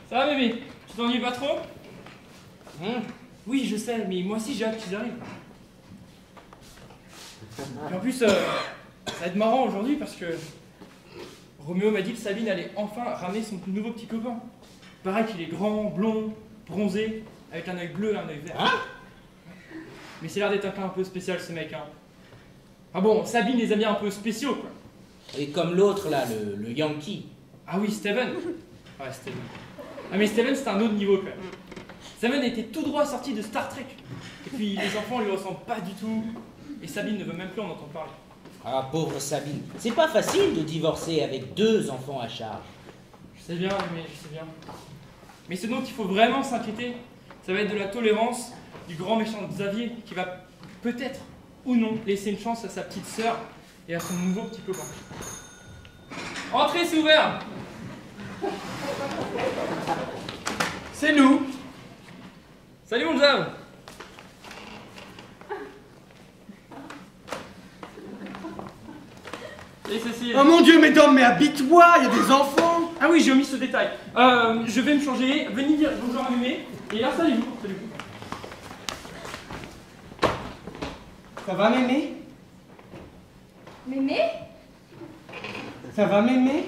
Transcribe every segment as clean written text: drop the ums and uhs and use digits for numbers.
Ça va, bébé? Tu t'ennuies pas trop? Oui, je sais, mais moi aussi j'ai hâte qu'ils arrivent. Et en plus, ça va être marrant aujourd'hui parce que Roméo m'a dit que Sabine allait enfin ramener son nouveau petit copain. Pareil qu'il est grand, blond, bronzé, avec un œil bleu et un œil vert. Hein? Mais c'est l'air d'être un cas un peu spécial ce mec, hein. Ah bon, Sabine les a mis un peu spéciaux, quoi. Et comme l'autre là, le Yankee. Ah oui, Steven. Ouais, Steven. Ah mais Steven, c'est un autre niveau, quand même. Steven était tout droit sorti de Star Trek. Et puis les enfants lui ressemblent pas du tout. Et Sabine ne veut même plus en entendre parler. Ah, pauvre Sabine. C'est pas facile de divorcer avec 2 enfants à charge. Je sais bien, mais je sais bien. Mais ce dont il faut vraiment s'inquiéter, ça va être de la tolérance du grand méchant Xavier qui va peut-être ou non laisser une chance à sa petite sœur et à son nouveau petit copain. Entrez, c'est ouvert. C'est nous. Salut mon Xav. Salut Cécile. Oh mon Dieu, mesdames, mais habille-toi, il y a des enfants. Ah oui, j'ai omis ce détail. Je vais me changer, venez dire bonjour à Mémé. Et là, salut. Ça va, mémé? Mémé? Ça va, mémé?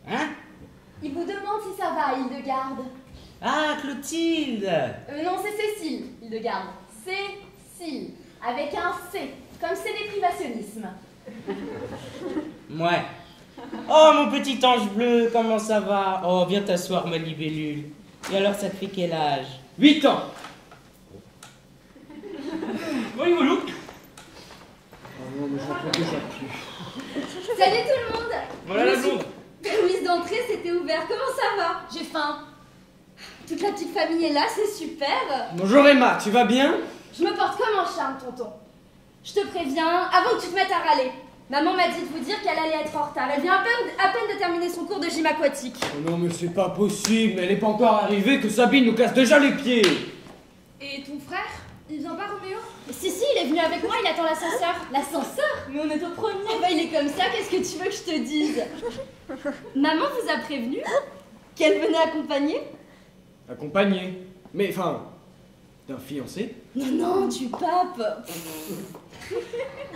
Hein? Il vous demande si ça va, Hildegarde. Ah, Clotilde! Non, c'est Cécile, Hildegarde. Cécile, avec un C, comme c'est des privationnismes. Ouais. Oh, mon petit ange bleu, comment ça va? Oh, viens t'asseoir, ma libellule. Et alors, ça te fait quel âge? 8 ans. Oui, Walou. Oh non, mais j'en peux déjà plus. Salut tout le monde. Voilà la blonde. Permise d'entrée, c'était ouvert. Comment ça va? J'ai faim. Toute la petite famille est là, c'est super. Bonjour Emma, tu vas bien? Je me porte comme un charme, tonton. Je te préviens, avant que tu te mettes à râler. Maman m'a dit de vous dire qu'elle allait être en retard. Elle vient à peine de terminer son cours de gym aquatique. Oh non, mais c'est pas possible, elle est pas encore arrivée que Sabine nous casse déjà les pieds. Et ton frère? Il vient pas, Roméo? Si, il est venu avec moi, il attend l'ascenseur. L'ascenseur? Mais on est au premier. Oh bah il est comme ça, qu'est-ce que tu veux que je te dise? Maman vous a prévenu qu'elle venait accompagner? Accompagné. Mais enfin, d'un fiancé? Non, du pape.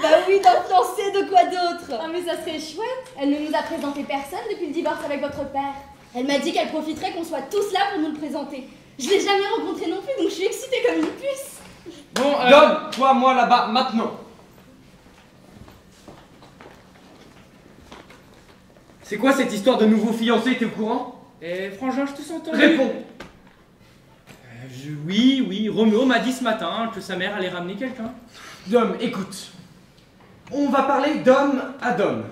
Bah oui, d'un fiancé, de quoi d'autre? Ah mais ça serait chouette. Elle ne nous a présenté personne depuis le divorce avec votre père. Elle m'a dit qu'elle profiterait qu'on soit tous là pour nous le présenter. Je l'ai jamais rencontré non plus, donc je suis excitée comme une puce. Bon, Donne-toi moi là-bas, maintenant. C'est quoi cette histoire de nouveau fiancé, t'es au courant? Et frangin, je te sens entendu. Réponds. Oui, Roméo m'a dit ce matin que sa mère allait ramener quelqu'un. Dom, écoute. On va parler d'homme à d'homme.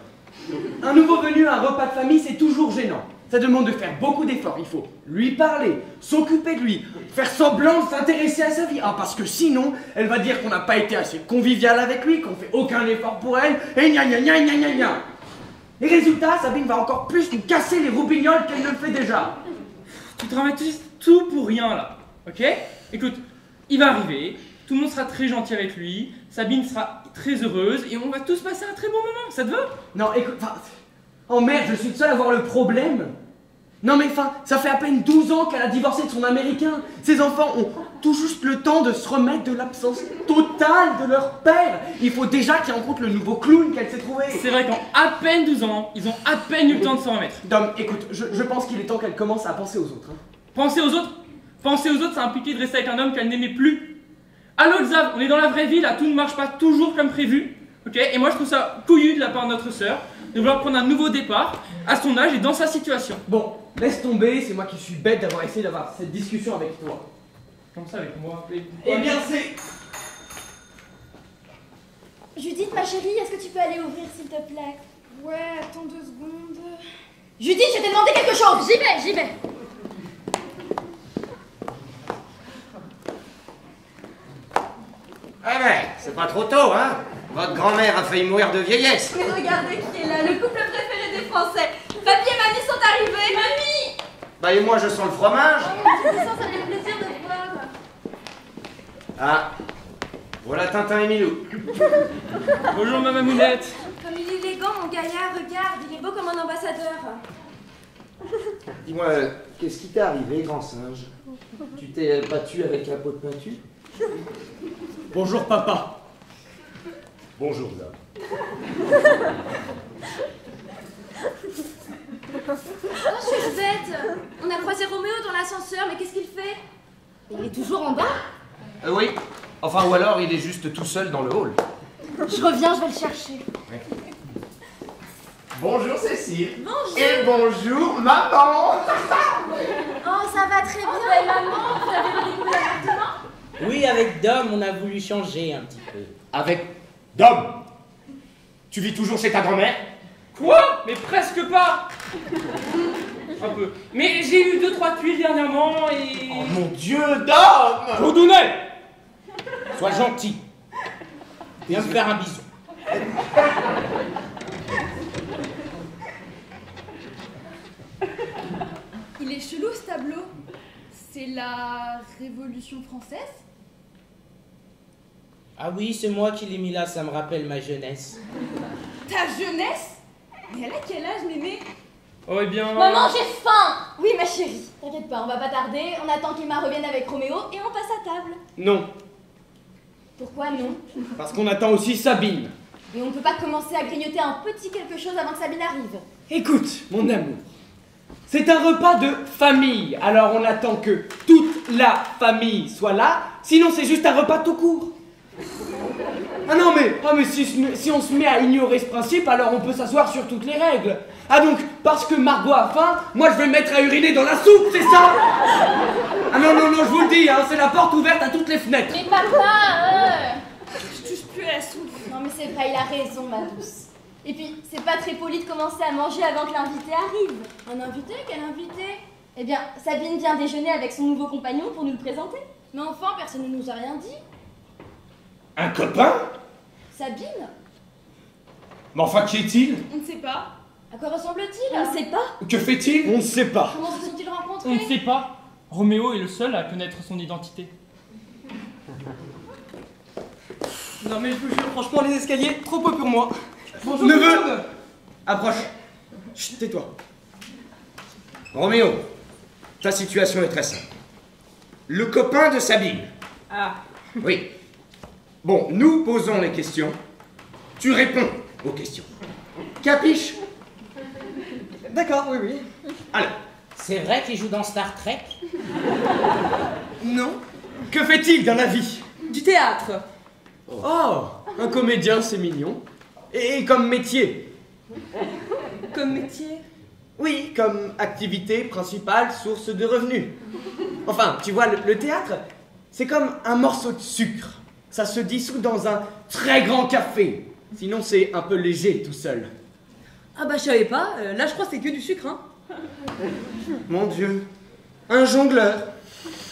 Un nouveau venu à un repas de famille, c'est toujours gênant. Ça demande de faire beaucoup d'efforts. Il faut lui parler, s'occuper de lui, faire semblant de s'intéresser à sa vie. Ah, parce que sinon, elle va dire qu'on n'a pas été assez convivial avec lui, qu'on fait aucun effort pour elle, et gna gna gna gna gna gna. Les résultats, Sabine va encore plus nous casser les roubignoles qu'elle ne le fait déjà. Tu dramatises tout pour rien là, ok? Écoute, il va arriver, tout le monde sera très gentil avec lui, Sabine sera très heureuse et on va tous passer un très bon moment, ça te va? Non, écoute, enfin... Oh merde, je suis le seul à voir le problème. Non mais enfin, ça fait à peine 12 ans qu'elle a divorcé de son américain. Ses enfants ont tout juste le temps de se remettre de l'absence totale de leur père. Il faut déjà qu'ils rencontrent le nouveau clown qu'elle s'est trouvé. C'est vrai qu'en à peine 12 ans, ils ont à peine eu le temps de s'en remettre. Dom, écoute, je pense qu'il est temps qu'elle commence à penser aux autres. Hein. Penser aux autres? Penser aux autres, ça impliquait de rester avec un homme qu'elle n'aimait plus. Allô Xav, on est dans la vraie vie là, tout ne marche pas toujours comme prévu. Ok? Et moi je trouve ça couillu de la part de notre sœur de vouloir prendre un nouveau départ à son âge et dans sa situation. Bon, laisse tomber, c'est moi qui suis bête d'avoir essayé d'avoir cette discussion avec toi. Comme ça avec moi. Eh bien c'est... Judith, ma chérie, est-ce que tu peux aller ouvrir s'il te plaît? Ouais, attends 2 secondes. Judith, je t'ai demandé quelque chose. J'y vais. Ah ben, c'est pas trop tôt, hein? Votre grand-mère a failli mourir de vieillesse. Mais regardez qui est là, le couple préféré des Français. Papy et mamie sont arrivés. Mamie! Bah et moi je sens le fromage. Ça fait plaisir de te voir. Ah, voilà Tintin et Milou. Bonjour ma mamounette. Comme il est élégant, mon gaillard, regarde, il est beau comme un ambassadeur. Dis-moi, qu'est-ce qui t'est arrivé, grand singe? Tu t'es battu avec la peau de peinture? Bonjour, papa. Bonjour, Dom. Oh, je suis bête. On a croisé Roméo dans l'ascenseur, mais qu'est-ce qu'il fait? Il est toujours en bas? Oui. Enfin, ou alors il est juste tout seul dans le hall. Je reviens, je vais le chercher. Bonjour, Cécile. Bonjour. Et bonjour, maman. Oh, ça va très bien. Et maman, vous avez renouvelé l'appartement? Oui, avec Dom, on a voulu changer un petit peu. Avec Dom. Tu vis toujours chez ta grand-mère? Quoi? Mais presque pas. Un peu. Mais j'ai eu 2-3 tuiles dernièrement et... Oh mon Dieu, Dom! Bourdounet! Sois gentil. Viens me faire un bisou. Il est chelou ce tableau. C'est la Révolution française? Ah oui, c'est moi qui l'ai mis là, ça me rappelle ma jeunesse. Ta jeunesse? Mais elle a quel âge, mémé? Oh, eh bien... Maman, j'ai faim. Oui, ma chérie. T'inquiète pas, on va pas tarder. On attend qu'Emma revienne avec Roméo et on passe à table. Non, Pourquoi non? parce qu'on attend aussi Sabine. Mais on ne peut pas commencer à grignoter un petit quelque chose avant que Sabine arrive. Écoute, mon amour, c'est un repas de famille, alors on attend que toute la famille soit là, sinon c'est juste un repas tout court. Ah mais si on se met à ignorer ce principe, alors on peut s'asseoir sur toutes les règles. Ah donc, parce que Margot a faim, moi je vais me mettre à uriner dans la soupe, c'est ça? Ah non, je vous le dis, hein, c'est la porte ouverte à toutes les fenêtres. Mais papa, Je touche plus à la soupe. Non mais c'est vrai, il a raison, ma douce. Et puis, c'est pas très poli de commencer à manger avant que l'invité arrive. Un invité? Quel invité? Eh bien, Sabine vient déjeuner avec son nouveau compagnon pour nous le présenter. Mais enfin, personne ne nous a rien dit. Un copain? Sabine? Mais enfin, qui est-il? On ne sait pas. À quoi ressemble-t-il? On ne sait pas. Que fait-il? On ne sait pas. Comment se sont-ils rencontrés? On ne sait pas. Roméo est le seul à connaître son identité. Non mais je vous jure, franchement, les escaliers, trop peu pour moi. Bonjour Neveu. tout le monde. Approche. Chut, tais-toi. Roméo, ta situation est très simple. Le copain de Sabine. Ah, Oui. Bon, nous posons les questions. Tu réponds aux questions. Capiche? d'accord, oui. Alors, C'est vrai qu'il joue dans Star Trek? Non. Que fait-il dans la vie? Du théâtre. Oh, un comédien, c'est mignon. Et comme métier? Comme métier. Oui, comme activité principale, source de revenus. Enfin, tu vois, le théâtre, c'est comme un morceau de sucre. Ça se dissout dans un très grand café. Sinon, c'est un peu léger tout seul. Ah bah je savais pas, là je crois que c'est que du sucre, hein. mon Dieu, un jongleur.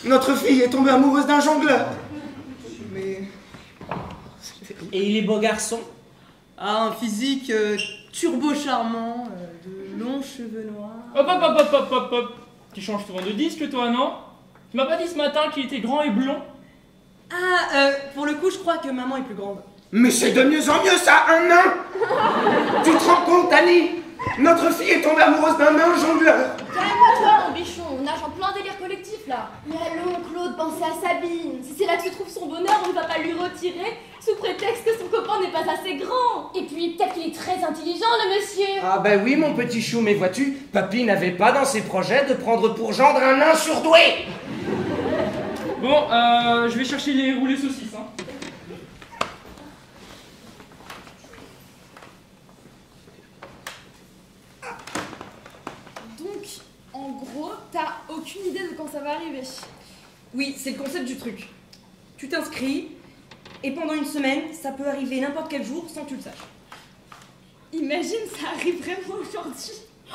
Notre fille est tombée amoureuse d'un jongleur. Mais... Et il est beau garçon? Ah, un physique turbo charmant, de longs cheveux noirs. Hop. Tu changes souvent de disque, toi, non? Tu m'as pas dit ce matin qu'il était grand et blond? Ah, pour le coup, je crois que maman est plus grande. Mais c'est de mieux en mieux ça, un nain. Tu te rends compte, Annie? Notre fille est tombée amoureuse d'un nain jongleur. Calme-toi, mon bichon, on nage en plein délire collectif là. Mais allons, Claude, pensez à Sabine. Si c'est là que se trouve son bonheur, on ne va pas lui retirer sous prétexte que son copain n'est pas assez grand. Et puis, peut-être qu'il est très intelligent, le monsieur. Ah ben oui, mon petit chou, mais vois-tu, papy n'avait pas dans ses projets de prendre pour gendre un nain surdoué. Bon, je vais chercher les roulés saucisses, hein. Donc, en gros, t'as aucune idée de quand ça va arriver. Oui, c'est le concept du truc. Tu t'inscris, et pendant une semaine, ça peut arriver n'importe quel jour sans que tu le saches. Imagine, ça arrive vraiment aujourd'hui. Oh,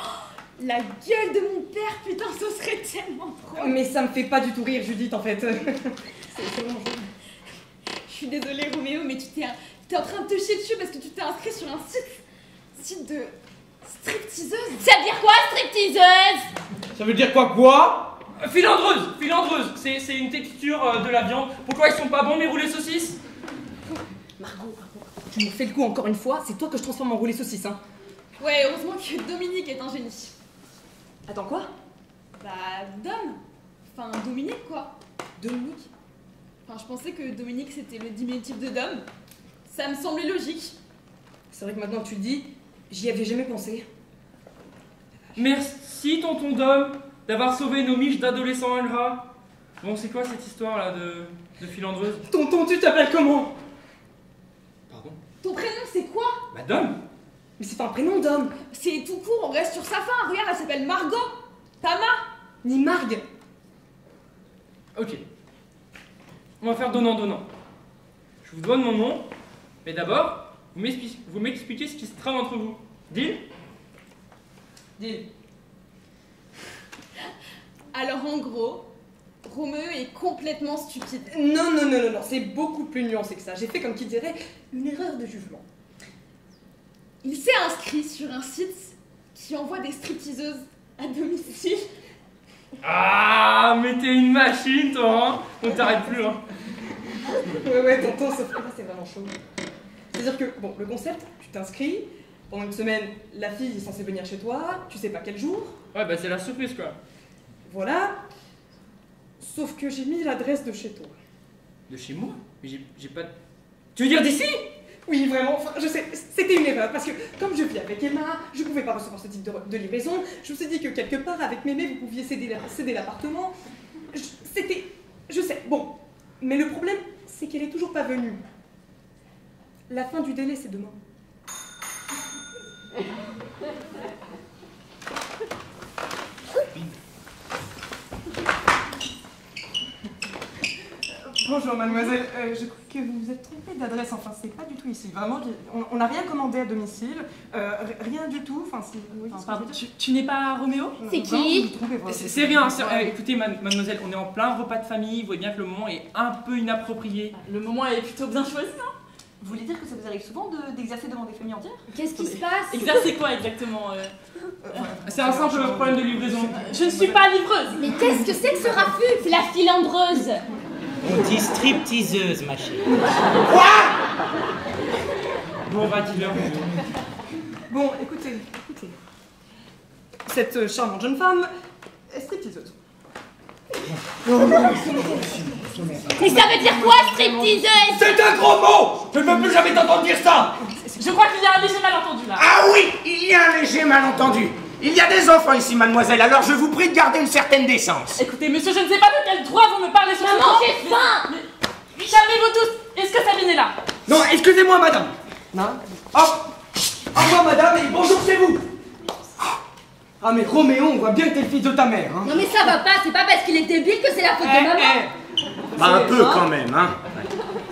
la gueule de mon père, putain, ce serait tellement drôle. Mais ça me fait pas du tout rire, Judith, en fait. C'est mon jeu. Je suis désolée, Roméo, mais tu t'es en train de te chier dessus parce que tu t'es inscrit sur un site de stripteaseuse. Ça veut dire quoi, stripteaseuse? Ça veut dire quoi? Filandreuse, c'est une texture de la viande. Pourquoi ils sont pas bons mes roulés saucisses? Margot, tu me fais le coup encore une fois, c'est toi que je transforme en roulé saucisse, hein. Ouais, heureusement que Dominique est un génie. Attends, quoi? Bah, Dom. Enfin, Dominique, quoi. Dominique? Enfin, je pensais que Dominique, c'était le diminutif de Dom. Ça me semblait logique. C'est vrai que maintenant que tu le dis, j'y avais jamais pensé. Merci, tonton Dom, d'avoir sauvé nos miches d'adolescents ingrats. Bon, c'est quoi cette histoire-là de filandreuse? Tonton, tu t'appelles comment? Pardon? Ton prénom, c'est quoi? Bah, Dom. Mais c'est pas un prénom d'homme. C'est tout court, on reste sur sa fin. Regarde, elle s'appelle Margot. Pas Ma. Ni Margue. Ok. On va faire donnant-donnant. Je vous donne mon nom, mais d'abord, vous m'expliquez ce qui se trame entre vous. Deal? Deal. Alors, en gros, Roméo est complètement stupide. Non, c'est beaucoup plus nuancé que ça. J'ai fait, comme qui dirait, une erreur de jugement. Il s'est inscrit sur un site qui envoie des stripteaseuses à domicile. Ah, mais t'es une machine, toi, hein. On t'arrête plus, hein. Ouais, tonton, sauf que là, c'est vraiment chaud. C'est-à-dire que, bon, le concept, tu t'inscris, pendant une semaine, la fille est censée venir chez toi, tu sais pas quel jour. Ouais, bah c'est la surprise, quoi. Voilà. Sauf que j'ai mis l'adresse de chez toi. De chez moi? Mais j'ai pas... Tu veux dire d'ici? Oui, vraiment, enfin, je sais, c'était une erreur, parce que comme je vis avec Emma, je pouvais pas recevoir ce type de livraison, je me suis dit que quelque part, avec Mémé, vous pouviez céder l'appartement. C'était... Je sais, bon. Mais le problème, c'est qu'elle est toujours pas venue. La fin du délai, c'est demain. Bonjour mademoiselle, je crois que vous vous êtes trompée d'adresse, enfin c'est pas du tout ici, vraiment, on n'a rien commandé à domicile, rien du tout, enfin c'est... Oui, Pardon, tu n'es pas Roméo? C'est qui? C'est rien, écoutez mademoiselle, on est en plein repas de famille, vous voyez bien que le moment est un peu inapproprié. Le moment est plutôt bien choisi, hein? Vous voulez dire que ça vous arrive souvent d'exercer devant des familles entières? Qu'est-ce qui se passe? Exercer quoi exactement C'est un simple problème de livraison. Je ne suis pas livreuse! Mais qu'est-ce que c'est que ce raffut? C'est la filandreuse. On dit stripteaseuse, ma chérie. Bon, va dealer. Bon, écoutez. Cette charmante jeune femme est stripteaseuse. Mais ça veut dire quoi, stripteaseuse? C'est un gros mot! Je ne veux plus jamais t'entendre dire ça! Je crois qu'il y a un léger malentendu là. Ah oui, il y a un léger malentendu. Il y a des enfants ici, mademoiselle, alors je vous prie de garder une certaine décence. Écoutez, monsieur, je ne sais pas de quel droit vous me parlez sur ce Maman, ton. j'ai faim. Calmez-vous tous. Est-ce que Sabine est là? Non, excusez-moi, madame. Non. Au revoir, madame, et bonjour chez vous. Ah, mais Roméo, on voit bien que t'es le fils de ta mère, hein. Non mais ça va pas, c'est pas parce qu'il est débile que c'est la faute de maman. Bah, un peu quand même, hein.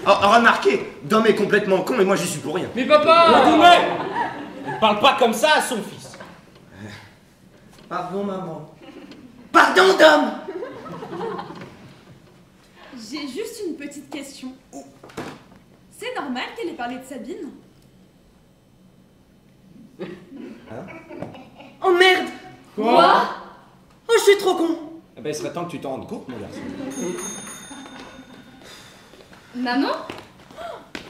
Oh, remarquez, Dom est complètement con et moi j'y suis pour rien. Mais papa! Ne parle pas comme ça à son fils. Pardon, maman. Pardon, Dom! J'ai juste une petite question. C'est normal qu'elle ait parlé de Sabine? Oh merde! Quoi? Oh, je suis trop con! Eh ben, il serait temps que tu t'en rendes compte, mon garçon. Maman?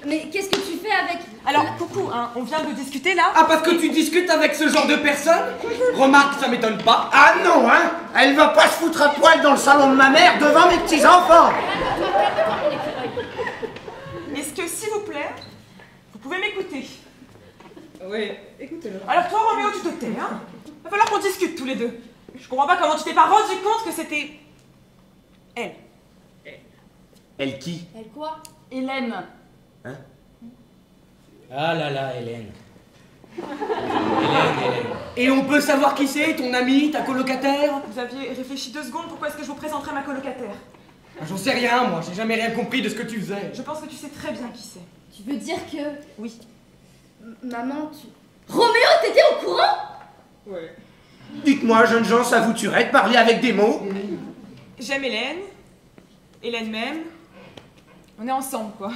Mais qu'est-ce que tu fais avec... Alors, coucou, hein, on vient de discuter là. Ah, parce que tu discutes avec ce genre de personne? Remarque, ça m'étonne pas. Ah non, hein? Elle va pas se foutre à poil dans le salon de ma mère devant mes petits-enfants! Est-ce que, s'il vous plaît, vous pouvez m'écouter? Oui, écoutez-le. Alors toi, Roméo, tu te tais, hein? Va falloir qu'on discute tous les deux. Je comprends pas comment tu t'es pas rendu compte que c'était... elle. Elle qui? Elle quoi? Hélène. Hein? Ah là là, Hélène. Hélène. Et on peut savoir qui c'est, ton ami, ta colocataire? Vous aviez réfléchi 2 secondes, pourquoi est-ce que je vous présenterais ma colocataire? Ah, j'en sais rien, moi, j'ai jamais rien compris de ce que tu faisais. Je pense que tu sais très bien qui c'est. Tu veux dire que... Oui. Maman, tu... Roméo, t'étais au courant? Ouais. Dites-moi, jeunes gens, ça vous tuerait de parler avec des mots? J'aime Hélène. Hélène m'aime. On est ensemble, quoi.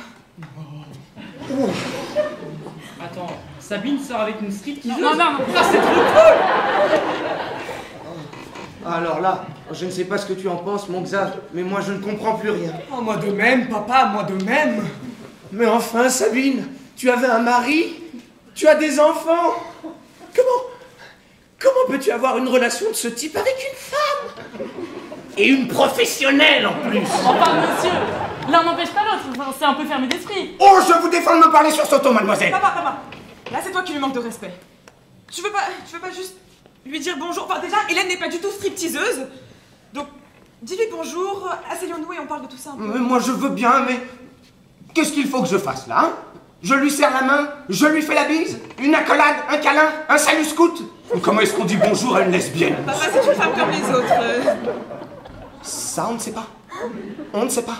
Attends, Sabine sort avec une stripteaseuse? Non. Ah, c'est trop cool! Alors là, je ne sais pas ce que tu en penses, mon Xav, mais moi je ne comprends plus rien. Oh, moi de même, papa, moi de même. Mais enfin, Sabine, tu avais un mari? Tu as des enfants? Comment peux-tu avoir une relation de ce type avec une femme? Et une professionnelle en plus. Enfin, monsieur, l'un n'empêche pas l'autre. Enfin, c'est un peu fermé d'esprit. Oh, je vous défends de me parler sur ce ton, mademoiselle. Papa, là c'est toi qui lui manques de respect. Tu veux pas juste lui dire bonjour? Enfin déjà, Hélène n'est pas du tout stripteaseuse. Donc, dis-lui bonjour, asseyons-nous et on parle de tout ça un peu. Moi je veux bien, mais qu'est-ce qu'il faut que je fasse là, hein? Je lui serre la main, je lui fais la bise, une accolade, un câlin, un salut scout. Comment est-ce qu'on dit bonjour à une lesbienne? Papa, c'est une femme comme les autres. Ça, on ne sait pas. On ne sait pas.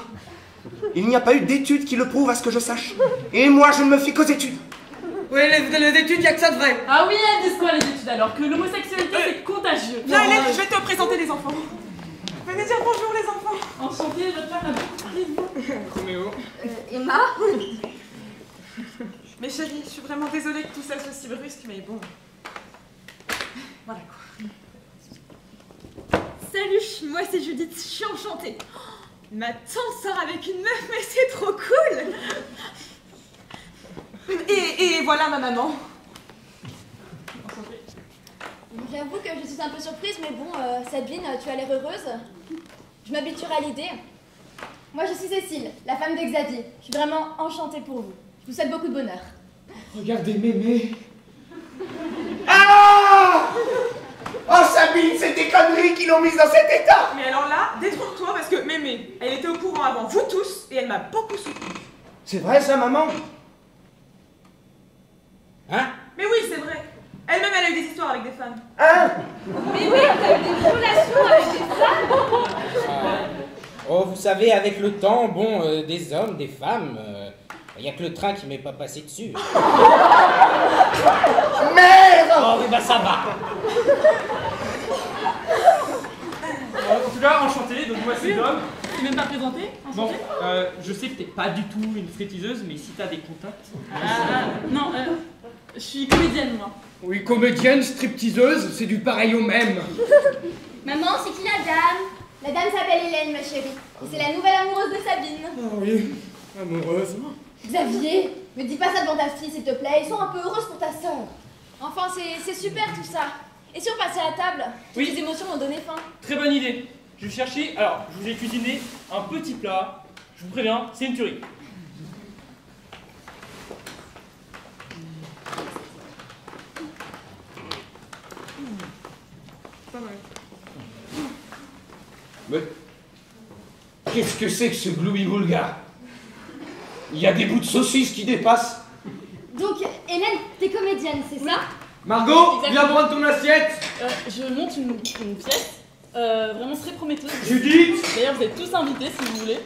Il n'y a pas eu d'études qui le prouvent à ce que je sache. Et moi, je ne me fie qu'aux études. Oui, les études, il n'y a que ça de vrai. Ah oui, elles disent quoi les études alors? Que l'homosexualité c'est contagieux. Viens Hélène, je vais te présenter les enfants. Venez dire bonjour les enfants. Enchantée, votre femme. Roméo. Emma? Mais chérie, je suis vraiment désolée que tout ça soit si brusque, mais bon. Voilà quoi. Salut, moi c'est Judith, je suis enchantée. Ma tante sort avec une meuf, mais c'est trop cool. Et voilà ma maman. J'avoue que je suis un peu surprise, mais bon, Sabine, tu as l'air heureuse. Je m'habituerai à l'idée. Moi, je suis Cécile, la femme de Xavier. Je suis vraiment enchantée pour vous. Je vous souhaite beaucoup de bonheur. Regardez Mémé. Ah! Oh, Sabine, c'est tes conneries qui l'ont mise dans cet état. Mais alors là, détrompe-toi parce que Mémé, elle était au courant avant vous tous et elle m'a beaucoup soutenu. C'est vrai ça, maman? Hein? Mais oui, c'est vrai. Elle-même, elle a eu des histoires avec des femmes. Hein? Mais oui, t'as eu des relations avec des femmes. Oh, vous savez, avec le temps, bon, des hommes, des femmes, il n'y a que le train qui m'est pas passé dessus. Merde! Oh, oui, bah ça va. En tout cas, enchanté, donc moi c'est Dom. Tu m'aimes pas présenté? Bon, je sais que t'es pas du tout une fritiseuse, mais si t'as des contacts. Non, je suis comédienne moi. Oui, comédienne, stripteaseuse, c'est du pareil au même. Maman, c'est qui la dame? La dame s'appelle Hélène, ma chérie. Et c'est la nouvelle amoureuse de Sabine. Ah oui, amoureuse. Xavier, me dis pas ça devant ta fille, s'il te plaît. Ils sont un peu heureuses pour ta sœur. Enfin, c'est super tout ça. Et si on passait à table? Toutes Oui. les émotions m'ont donné faim. Très bonne idée. Je vais chercher. Alors, je vous ai cuisiné un petit plat. Je vous préviens, c'est une tuerie. Pas mal. Mais qu'est-ce que c'est que ce gloubi-boulga? Il y a des bouts de saucisse qui dépassent. Donc, Hélène, t'es comédienne, c'est ça? Margot, viens prendre ton assiette. Je monte une pièce vraiment très prometteuse. Judith. D'ailleurs, vous êtes tous invités si vous voulez.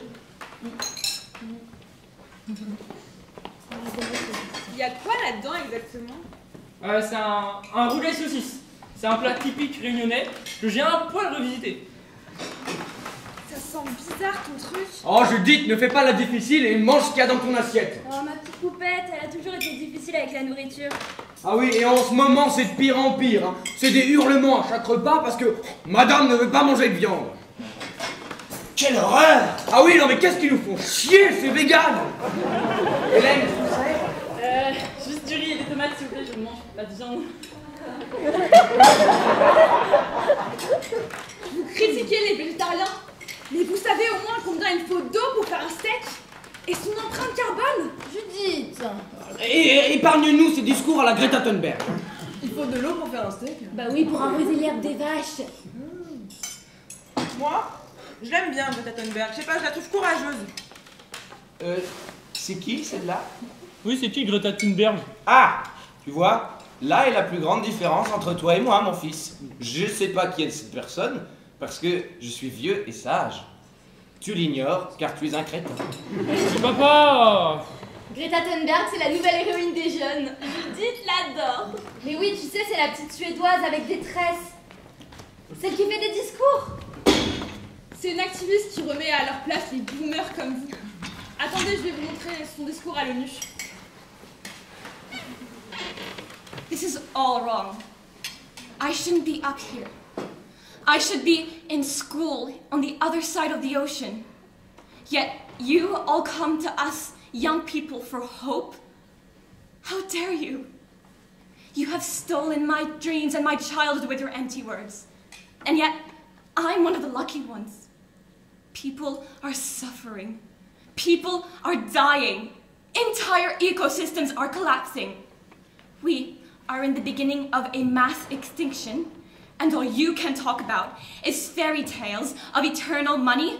Il y a quoi là-dedans exactement? C'est un roulet saucisse. C'est un plat typique réunionnais que j'ai un poil revisité. Ça sent bizarre ton truc. Oh, Judith, ne fais pas la difficile et mange ce qu'il y a dans ton assiette. Oh, ma petite poupette, elle a toujours été difficile avec la nourriture. Ah oui, et en ce moment, c'est de pire en pire. Hein. C'est des hurlements à chaque repas parce que madame ne veut pas manger de viande. Quelle horreur! Ah oui, non mais qu'est-ce qu'ils nous font chier, ces véganes. Hélène, tu sais? Juste du riz et des tomates s'il vous plaît, je ne mange pas de viande. Vous critiquez les végétariens, mais vous savez au moins combien il faut d'eau pour faire un steak? Et son empreinte carbone? Judith! Et épargne-nous ces discours à la Greta Thunberg. Il faut de l'eau pour faire un steak? Bah oui, pour arroser l'herbe des vaches. Moi, je l'aime bien, Greta Thunberg. Je sais pas, je la trouve courageuse. C'est qui celle-là? Oui, c'est qui Greta Thunberg? Ah! Tu vois, là est la plus grande différence entre toi et moi, mon fils. Je sais pas qui est cette personne, parce que je suis vieux et sage. Tu l'ignores, car tu es un crétin. C'est papa! Greta Thunberg, c'est la nouvelle héroïne des jeunes. Judith l'adore. Mais oui, tu sais, c'est la petite suédoise avec des tresses. Celle qui fait des discours. C'est une activiste qui remet à leur place les boomers comme vous. Attendez, je vais vous montrer son discours à l'ONU. This is all wrong. I shouldn't be up here. I should be in school on the other side of the ocean. Yet you all come to us young people for hope? How dare you? You have stolen my dreams and my childhood with your empty words. And yet, I'm one of the lucky ones. People are suffering. People are dying. Entire ecosystems are collapsing. We are in the beginning of a mass extinction, and all you can talk about is fairy tales of eternal money?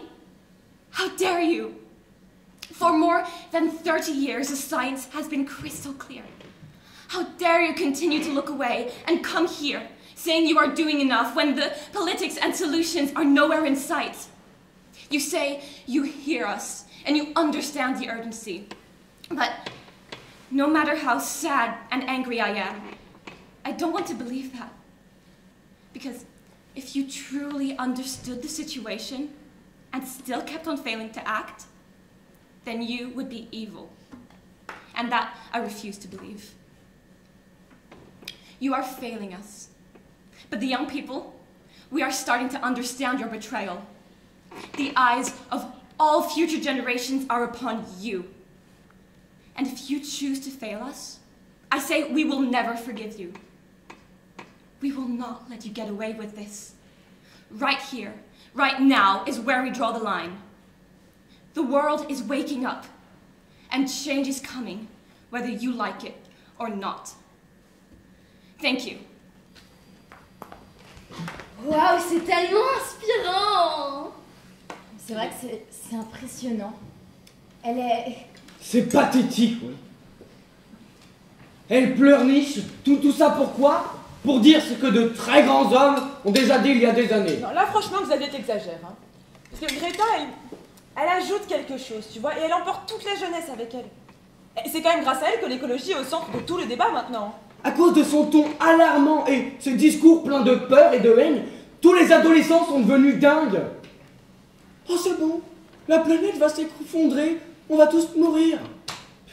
How dare you? For more than 30 years, the science has been crystal clear. How dare you continue to look away and come here, saying you are doing enough when the politics and solutions are nowhere in sight? You say you hear us and you understand the urgency. But no matter how sad and angry I am, I don't want to believe that. Because if you truly understood the situation and still kept on failing to act, then you would be evil. And that I refuse to believe. You are failing us. But the young people, we are starting to understand your betrayal. The eyes of all future generations are upon you. And if you choose to fail us, I say we will never forgive you. We will not let you get away with this. Right here, right now, is where we draw the line. The world is waking up, and change is coming, whether you like it or not. Thank you. Waouh, c'est tellement inspirant! C'est vrai que c'est impressionnant. Elle est... C'est pathétique, oui. Elle pleurniche, tout ça pourquoi? Pour dire ce que de très grands hommes ont déjà dit il y a des années. Non, là, franchement, Xavier t'exagère. Hein. Parce que Greta, elle ajoute quelque chose, tu vois, et elle emporte toute la jeunesse avec elle. Et c'est quand même grâce à elle que l'écologie est au centre de tout le débat maintenant. À cause de son ton alarmant et ses discours pleins de peur et de haine, tous les adolescents sont devenus dingues. Oh, c'est bon, la planète va s'effondrer, on va tous mourir.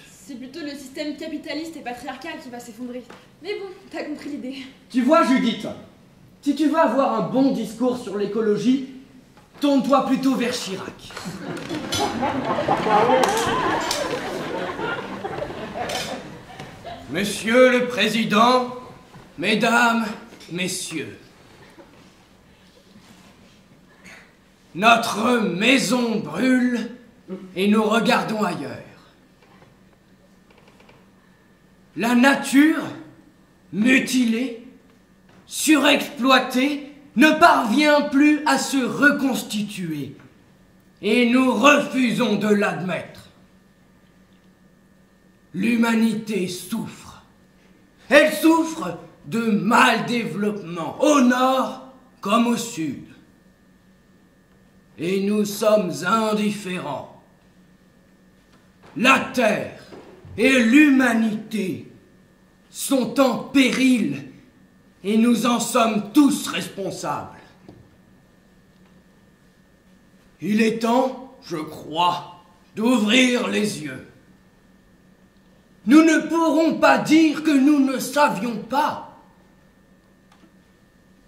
C'est plutôt le système capitaliste et patriarcal qui va s'effondrer. Mais bon, t'as compris l'idée. Tu vois, Judith, si tu veux avoir un bon discours sur l'écologie, tourne-toi plutôt vers Chirac. Monsieur le Président, Mesdames, Messieurs, notre maison brûle et nous regardons ailleurs. La nature, mutilée, surexploitée, ne parvient plus à se reconstituer et nous refusons de l'admettre. L'humanité souffre. Elle souffre de mal-développement, au nord comme au sud. Et nous sommes indifférents. La terre et l'humanité sont en péril et nous en sommes tous responsables. Il est temps, je crois, d'ouvrir les yeux. Nous ne pourrons pas dire que nous ne savions pas.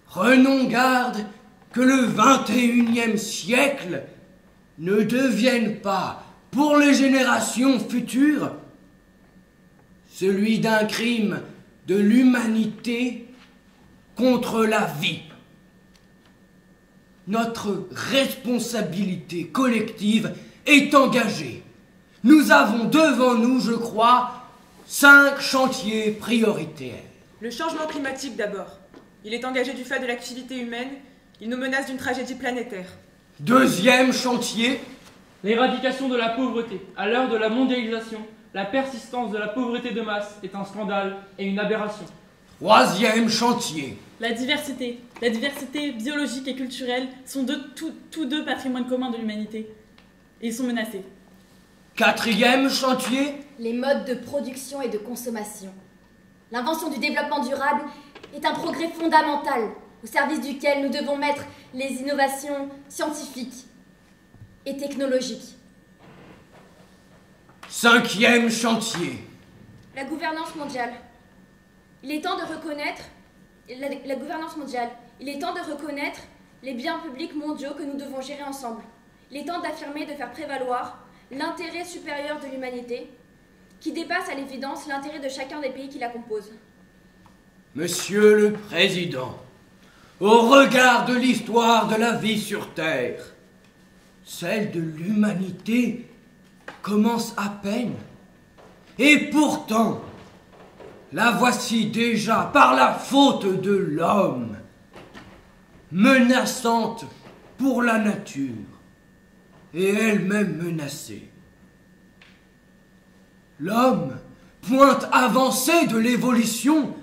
Prenons garde que le 21e siècle ne devienne pas, pour les générations futures, celui d'un crime de l'humanité contre la vie. Notre responsabilité collective est engagée. Nous avons devant nous, je crois, 5 chantiers prioritaires. Le changement climatique d'abord. Il est engagé du fait de l'activité humaine. Il nous menace d'une tragédie planétaire. Deuxième chantier. L'éradication de la pauvreté. À l'heure de la mondialisation, la persistance de la pauvreté de masse est un scandale et une aberration. Troisième chantier. La diversité biologique et culturelle sont tous deux patrimoines communs de l'humanité. Et ils sont menacés. Quatrième chantier. Les modes de production et de consommation. L'invention du développement durable est un progrès fondamental au service duquel nous devons mettre les innovations scientifiques et technologiques. Cinquième chantier. La gouvernance mondiale. Il est temps de reconnaître la gouvernance mondiale. Il est temps de reconnaître les biens publics mondiaux que nous devons gérer ensemble. Il est temps d'affirmer, de faire prévaloir l'intérêt supérieur de l'humanité qui dépasse à l'évidence l'intérêt de chacun des pays qui la composent. Monsieur le Président, au regard de l'histoire de la vie sur Terre, celle de l'humanité commence à peine. Et pourtant, la voici déjà, par la faute de l'homme, menaçante pour la nature, et elle-même menacée. L'homme, pointe avancée de l'évolution,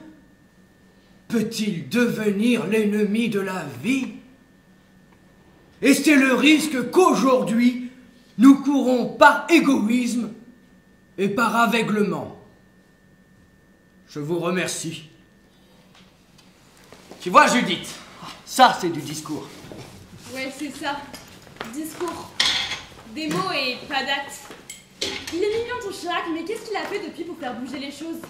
peut-il devenir l'ennemi de la vie? Et c'est le risque qu'aujourd'hui, nous courons par égoïsme et par aveuglement. Je vous remercie. Tu vois, Judith, ça c'est du discours. Ouais, c'est ça. Discours. Des mots et pas d'actes. Il est mignon ton Chirac, mais qu'est-ce qu'il a fait depuis pour faire bouger les choses?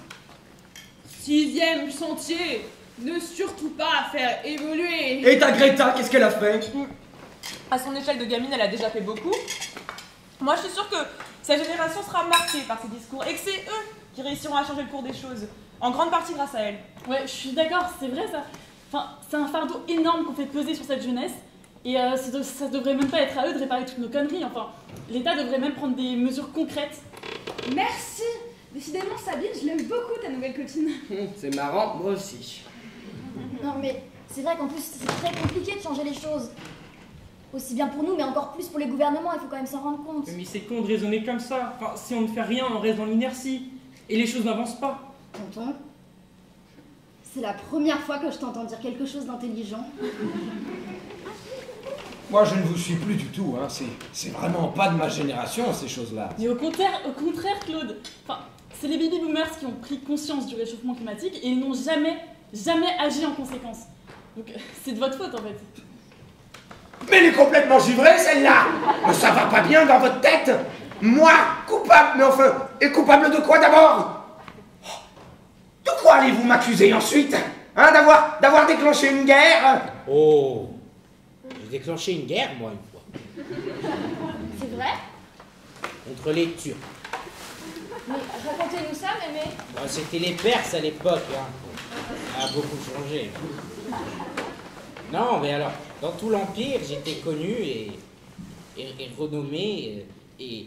6e chantier. Ne surtout pas faire évoluer. Et ta Greta, qu'est-ce qu'elle a fait? À son échelle de gamine, elle a déjà fait beaucoup. Moi, je suis sûre que sa génération sera marquée par ses discours et que c'est eux qui réussiront à changer le cours des choses. En grande partie grâce à elle. Ouais, je suis d'accord, c'est vrai ça. Enfin, c'est un fardeau énorme qu'on fait peser sur cette jeunesse. Et ça devrait même pas être à eux de réparer toutes nos conneries. Enfin, l'État devrait même prendre des mesures concrètes. Merci. Décidément, Sabine, je l'aime beaucoup, ta nouvelle copine. C'est marrant, moi aussi. Non mais c'est vrai qu'en plus c'est très compliqué de changer les choses. Aussi bien pour nous, mais encore plus pour les gouvernements, il faut quand même s'en rendre compte. Mais c'est con de raisonner comme ça. Enfin, si on ne fait rien, on reste dans l'inertie. Et les choses n'avancent pas. Tonton, c'est la première fois que je t'entends dire quelque chose d'intelligent. Moi, je ne vous suis plus du tout, hein. C'est vraiment pas de ma génération, ces choses-là. Mais au contraire, Claude. Enfin, c'est les baby boomers qui ont pris conscience du réchauffement climatique et ils n'ont jamais agi en conséquence. Donc c'est de votre faute en fait. Mais elle est complètement givrée, celle-là. Mais ça va pas bien dans votre tête. Moi, coupable, mais enfin, et coupable de quoi d'abord? De quoi allez-vous m'accuser ensuite? Hein, d'avoir déclenché une guerre? Oh, j'ai déclenché une guerre, moi, une fois. C'est vrai? Contre les Turcs. Mais racontez-nous ça, mémé. Bon, c'était les Perses à l'époque, hein. Ça a beaucoup changé. Non, mais alors, dans tout l'Empire, j'étais connu et renommé et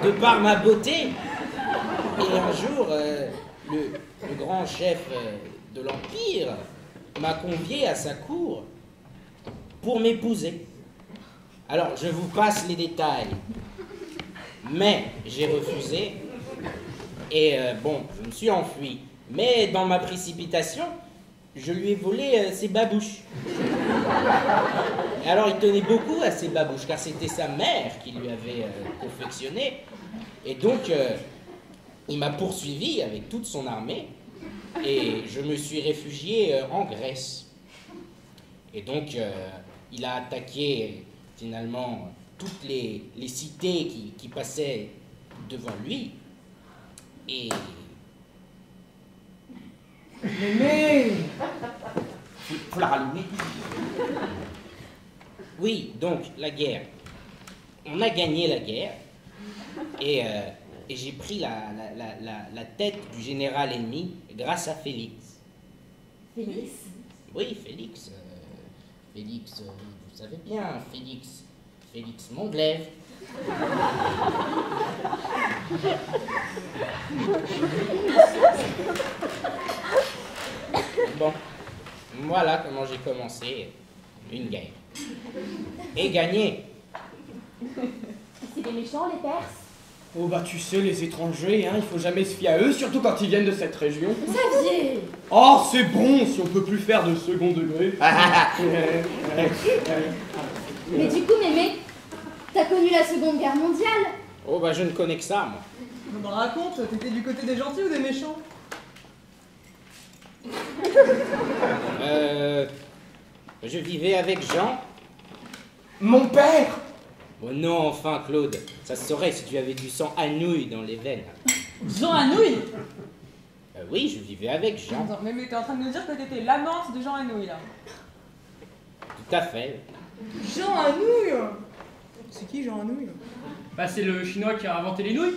de par ma beauté. Et un jour, le grand chef de l'Empire m'a convié à sa cour pour m'épouser. Alors, je vous passe les détails. Mais j'ai refusé. Et bon, je me suis enfui. Mais dans ma précipitation, je lui ai volé ses babouches. Et alors, il tenait beaucoup à ses babouches, car c'était sa mère qui lui avait confectionné. Et donc, il m'a poursuivi avec toute son armée. Et je me suis réfugié en Grèce. Et donc, il a attaqué, finalement, toutes les cités qui passaient devant lui. Et... Mais... Faut la rallumer. Oui, donc, la guerre. On a gagné la guerre. Et j'ai pris la tête du général ennemi grâce à Félix. Félix? Oui, Félix. Félix, vous savez bien, Félix Monglaive. Bon, voilà comment j'ai commencé une guerre. Et gagné. C'est des méchants, les Perses? Oh bah tu sais, les étrangers, hein, il faut jamais se fier à eux, surtout quand ils viennent de cette région. Xavier! Oh, c'est bon, si on peut plus faire de second degré. Mais du coup, mémé, t'as connu la Seconde Guerre mondiale? Oh bah je ne connais que ça, moi. Je me raconte, t'étais du côté des gentils ou des méchants? Je vivais avec Jean. Mon père! Oh non, enfin, Claude, ça se saurait si tu avais du sang à nouilles dans les veines. Jean Anouilh? Oui, je vivais avec Jean. Attends, mais t'es en train de nous dire que t'étais l'amante de Jean Anouilh, là. Tout à fait. Jean Anouilh? C'est qui Jean Anouilh? Bah c'est le chinois qui a inventé les nouilles.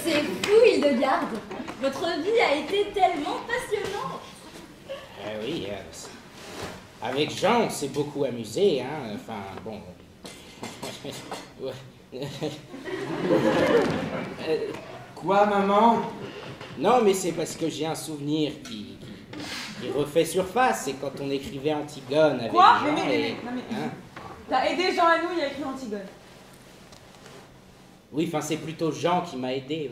C'est fou, Hildegarde. Votre vie a été tellement passionnante. Oui, avec Jean, on s'est beaucoup amusé, hein. Enfin, bon. Quoi, maman? Non, mais c'est parce que j'ai un souvenir qui refait surface. C'est quand on écrivait Antigone avec Quoi? Jean Non, mais t'as aidé Jean Anouilh à écrire Antigone. Oui, enfin, c'est plutôt Jean qui m'a aidé.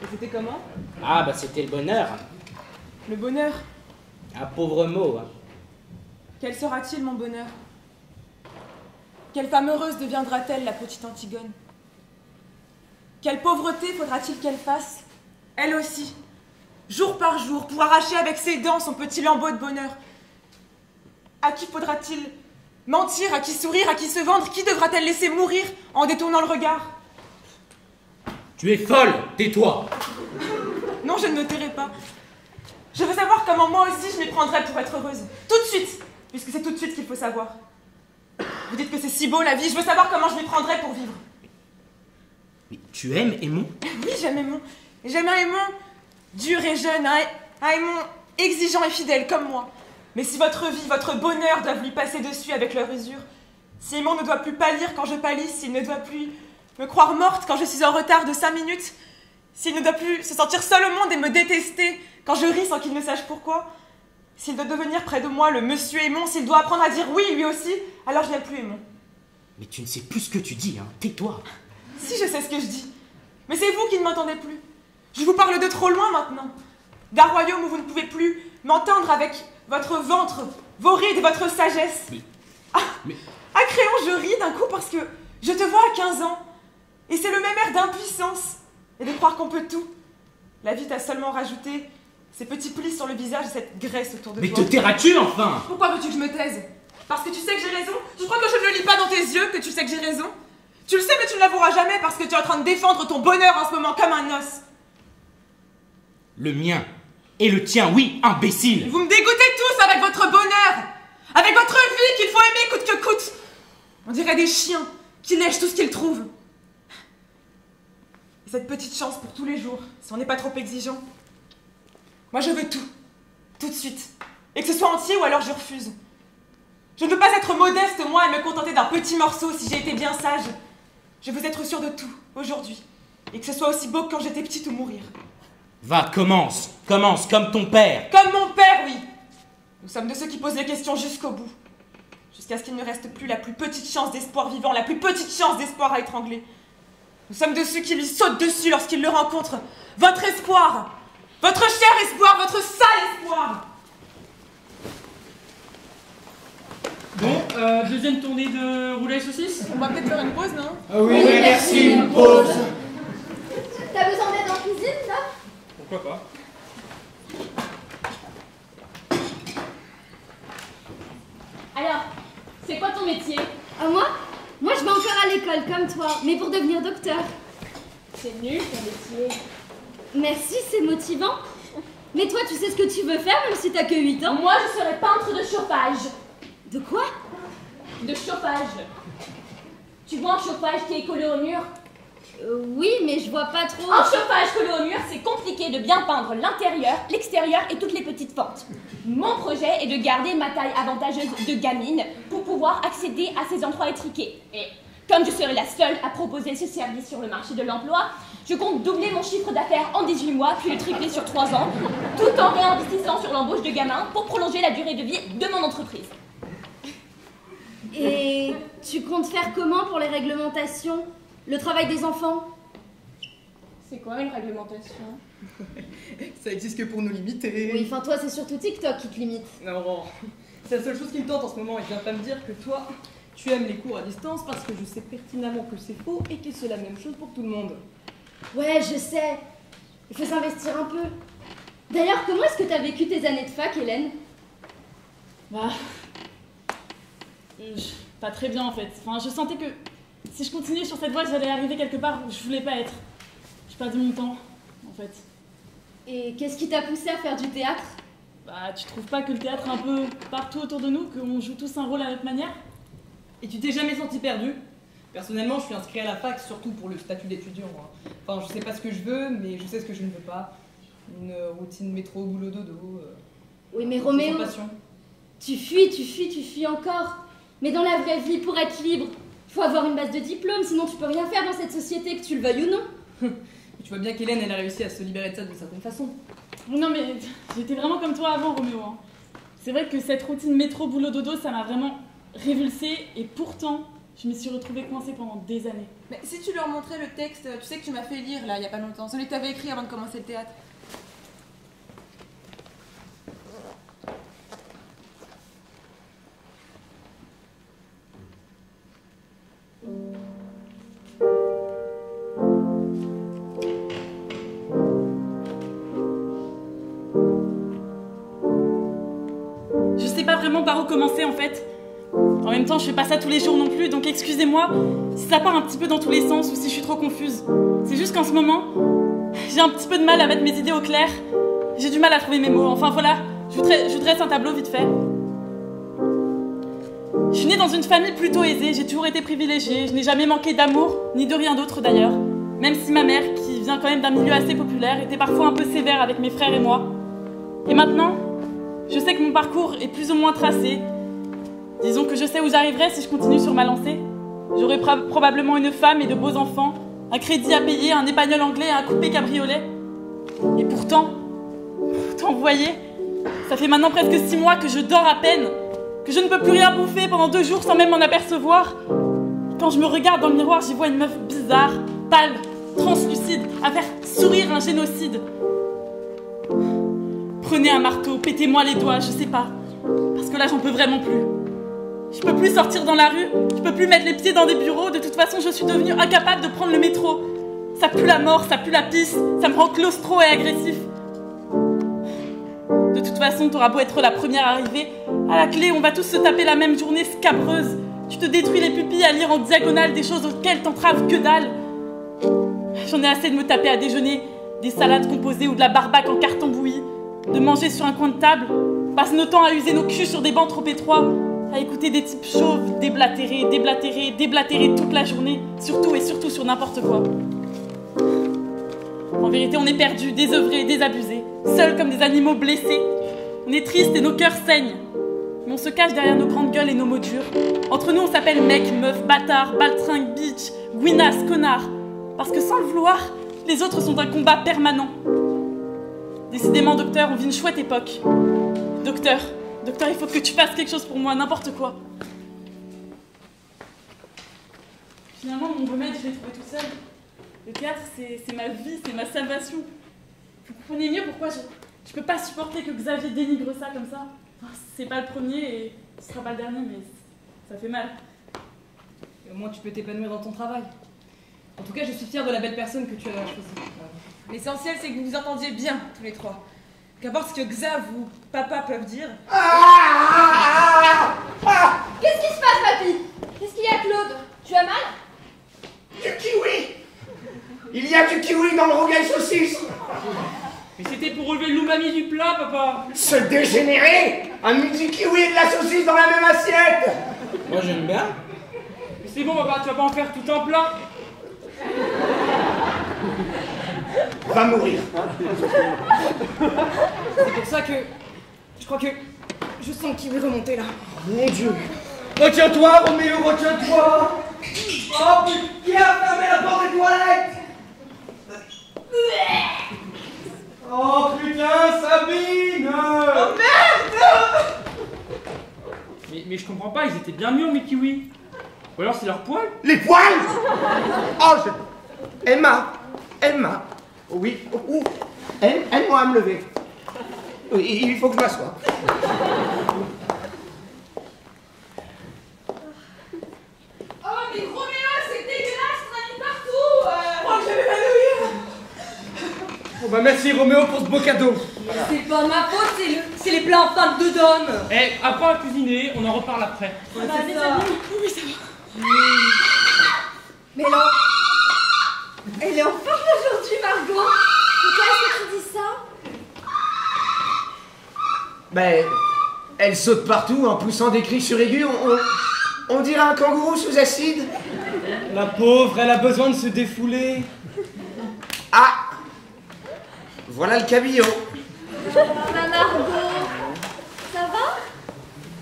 Et c'était comment? Ah, bah c'était le bonheur. Le bonheur? Un pauvre mot. Hein. Quel sera-t-il, mon bonheur? Quelle femme heureuse deviendra-t-elle, la petite Antigone? Quelle pauvreté faudra-t-il qu'elle fasse, elle aussi, jour par jour, pour arracher avec ses dents son petit lambeau de bonheur? À qui faudra-t-il mentir, à qui sourire, à qui se vendre? Qui devra-t-elle laisser mourir en détournant le regard? Tu es folle, tais-toi. Non, je ne me tairai pas. Je veux savoir comment moi aussi je m'y prendrais pour être heureuse. Tout de suite, puisque c'est tout de suite qu'il faut savoir. Vous dites que c'est si beau la vie, je veux savoir comment je m'y prendrais pour vivre. Mais tu aimes Aimon? Oui, j'aime Aimon. J'aime un Aimon dur et jeune, un Aimon exigeant et fidèle comme moi. Mais si votre vie, votre bonheur doivent lui passer dessus avec leur usure, si Aimon ne doit plus pâlir quand je pâlis, s'il ne doit plus me croire morte quand je suis en retard de 5 minutes, s'il ne doit plus se sentir seul au monde et me détester quand je ris sans qu'il ne sache pourquoi, s'il doit devenir près de moi le monsieur Aimon, s'il doit apprendre à dire oui lui aussi, alors je n'ai plus Aimon. Mais tu ne sais plus ce que tu dis, hein. Tais-toi. Si, je sais ce que je dis. Mais c'est vous qui ne m'entendez plus. Je vous parle de trop loin maintenant. D'un royaume où vous ne pouvez plus m'entendre avec votre ventre, vos rides et votre sagesse. À Créon, je ris d'un coup parce que je te vois à 15 ans. Et c'est le même air d'impuissance. Et de croire qu'on peut tout. La vie t'a seulement rajouté ces petits plis sur le visage et cette graisse autour de Mais toi. te tairas-tu enfin? Pourquoi veux-tu que je me taise? Parce que tu sais que j'ai raison? Tu crois que je ne le lis pas dans tes yeux que tu sais que j'ai raison? Tu le sais mais tu ne l'avoueras jamais parce que tu es en train de défendre ton bonheur en ce moment comme un os. Le mien et le tien, oui, imbécile. Vous me dégoûtez tous avec votre bonheur, avec votre vie qu'il faut aimer coûte que coûte. On dirait des chiens qui lèchent tout ce qu'ils trouvent. Et cette petite chance pour tous les jours, si on n'est pas trop exigeant. Moi je veux tout de suite. Et que ce soit entier ou alors je refuse. Je ne veux pas être modeste moi et me contenter d'un petit morceau si j'ai été bien sage. Je veux être sûre de tout, aujourd'hui. Et que ce soit aussi beau que quand j'étais petite ou mourir. Va, commence comme ton père. Comme mon père, oui. Nous sommes de ceux qui posent les questions jusqu'au bout. Jusqu'à ce qu'il ne reste plus la plus petite chance d'espoir vivant, la plus petite chance d'espoir à étrangler. Nous sommes de ceux qui lui sautent dessus lorsqu'ils le rencontrent. Votre espoir, votre cher espoir, votre sale espoir. Bon, deuxième tournée de roulets saucisses. On va peut-être faire une pause, non? Ah oui, merci, une pause. T'as besoin d'aide en cuisine, là? Pourquoi pas? Alors, c'est quoi ton métier? Moi, je vais encore à l'école comme toi, mais pour devenir docteur. C'est nul ton métier. Merci, c'est motivant. Mais toi, tu sais ce que tu veux faire même si t'as que 8 ans? Moi, je serai peintre de chauffage. De quoi? De chauffage. Tu vois un chauffage qui est collé au mur? Oui, mais je vois pas trop. Un chauffage collé au mur, c'est compliqué de bien peindre l'intérieur, l'extérieur et toutes les petites fentes. Mon projet est de garder ma taille avantageuse de gamine pour pouvoir accéder à ces endroits étriqués. Et comme je serai la seule à proposer ce service sur le marché de l'emploi, je compte doubler mon chiffre d'affaires en 18 mois, puis le tripler sur 3 ans, tout en réinvestissant sur l'embauche de gamins pour prolonger la durée de vie de mon entreprise. Et tu comptes faire comment pour les réglementations? Le travail des enfants? C'est quoi une réglementation? Ça existe que pour nous limiter. Oui, enfin toi c'est surtout TikTok qui te limite. Non, c'est la seule chose qui me tente en ce moment et viens pas me dire que toi, tu aimes les cours à distance parce que je sais pertinemment que c'est faux et que c'est la même chose pour tout le monde. Ouais, je sais. Il faut s'investir un peu. D'ailleurs, comment est-ce que t'as vécu tes années de fac, Hélène? Bah... pas très bien en fait. Enfin, je sentais que si je continuais sur cette voie, j'allais arriver quelque part où je voulais pas être. J'ai perdu mon temps, en fait. Et qu'est-ce qui t'a poussé à faire du théâtre? Bah, tu trouves pas que le théâtre est un peu partout autour de nous, qu'on joue tous un rôle à notre manière? Et tu t'es jamais senti perdu? Personnellement, je suis inscrit à la fac surtout pour le statut d'étudiant. Hein. Enfin, je sais pas ce que je veux, mais je sais ce que je ne veux pas. Une routine métro, boulot, dodo. Oui, mais Roméo, tu fuis encore. Mais dans la vraie vie, pour être libre, il faut avoir une base de diplôme, sinon tu peux rien faire dans cette société, que tu le veuilles ou non. Tu vois bien qu'Hélène, elle a réussi à se libérer de ça d'une certaine façon. Non mais j'étais vraiment comme toi avant, Roméo. Hein. C'est vrai que cette routine métro, boulot, dodo, ça m'a vraiment révulsée, et pourtant, je me suis retrouvée coincée pendant des années. Mais si tu leur montrais le texte, tu sais que tu m'as fait lire là, il y a pas longtemps, celui que t'avais écrit avant de commencer le théâtre. Je sais pas vraiment par où commencer en fait. En même temps, je fais pas ça tous les jours non plus, donc excusez-moi si ça part un petit peu dans tous les sens ou si je suis trop confuse. C'est juste qu'en ce moment, j'ai un petit peu de mal à mettre mes idées au clair. J'ai du mal à trouver mes mots. Enfin voilà, je vous dresse un tableau vite fait. Je suis née dans une famille plutôt aisée, j'ai toujours été privilégiée, je n'ai jamais manqué d'amour, ni de rien d'autre d'ailleurs. Même si ma mère, qui vient quand même d'un milieu assez populaire, était parfois un peu sévère avec mes frères et moi. Et maintenant, je sais que mon parcours est plus ou moins tracé. Disons que je sais où j'arriverai si je continue sur ma lancée. J'aurai probablement une femme et de beaux enfants, un crédit à payer, un épagnol anglais et un coupé cabriolet. Et pourtant, vous voyez, ça fait maintenant presque 6 mois que je dors à peine, que je ne peux plus rien bouffer pendant 2 jours sans même m'en apercevoir. Quand je me regarde dans le miroir, j'y vois une meuf bizarre, pâle, translucide, à faire sourire un génocide. Prenez un marteau, pétez-moi les doigts, je sais pas. Parce que là, j'en peux vraiment plus. Je peux plus sortir dans la rue, je peux plus mettre les pieds dans des bureaux, de toute façon, je suis devenue incapable de prendre le métro. Ça pue la mort, ça pue la pisse, ça me rend claustro et agressif. De toute façon, t'auras beau être la première arrivée, à la clé, on va tous se taper la même journée scabreuse. Tu te détruis les pupilles à lire en diagonale des choses auxquelles t'entraves que dalle. J'en ai assez de me taper à déjeuner des salades composées ou de la barbaque en carton bouilli, de manger sur un coin de table, passe nos temps à user nos culs sur des bancs trop étroits, à écouter des types chauves déblatérer toute la journée, surtout et surtout sur n'importe quoi. En vérité, on est perdus, désœuvrés, désabusés, seuls comme des animaux blessés. On est tristes et nos cœurs saignent. Mais on se cache derrière nos grandes gueules et nos mots durs. Entre nous, on s'appelle mec, meuf, bâtard, baltringue, bitch, gouinasse, connard. Parce que sans le vouloir, les autres sont un combat permanent. Décidément, docteur, on vit une chouette époque. Docteur, il faut que tu fasses quelque chose pour moi, n'importe quoi. Finalement, mon remède, je l'ai trouvé tout seul. Le théâtre, c'est ma vie, c'est ma salvation. Vous comprenez mieux pourquoi je peux pas supporter que Xavier dénigre ça comme ça. Enfin, c'est pas le premier et ce sera pas le dernier, mais ça fait mal. Et au moins, tu peux t'épanouir dans ton travail. En tout cas, je suis fière de la belle personne que tu as choisie. L'essentiel, c'est que vous vous entendiez bien, tous les trois. Qu'importe ce que Xav ou papa peuvent dire. Qu'est-ce qui se passe, papy? Qu'est-ce qu'il y a, Claude? Tu as mal? Du kiwi! Il y a du kiwi dans le rougail saucisse! Mais c'était pour relever l'umami du plat, papa! Ce dégénéré a mis du kiwi et de la saucisse dans la même assiette! Moi, j'aime bien. Mais c'est bon, papa, tu vas pas en faire tout un plat? Va mourir. C'est pour ça que je crois que je sens qu'il veut remonter là. Mon Dieu. Retiens-toi, Roméo, retiens-toi. Oh putain, qui a fermé la porte des toilettes? Oh putain, Sabine! Oh merde! Mais je comprends pas, ils étaient bien mûrs, mes kiwis. Ou alors c'est leurs poils? Les poils? Oh, Emma. Oui. Aide-moi à me lever. Oui, il faut que je m'assoie. Oh, mais Roméo, c'est dégueulasse, on a mis partout. Oh, je vais m'évanouir. Bon bah merci Roméo pour ce beau cadeau. C'est pas ma faute, c'est les plans femmes de Dom. Eh, apprends à cuisiner, on en reparle après. Oui, ça va. Mais non. Elle est en forme aujourd'hui, Margot. Pourquoi est-ce que tu dis ça? Ben, elle saute partout en poussant des cris sur aigus. On dirait un kangourou sous acide. La pauvre, elle a besoin de se défouler. Ah! Voilà le cabillaud. Ma Margot, ça va?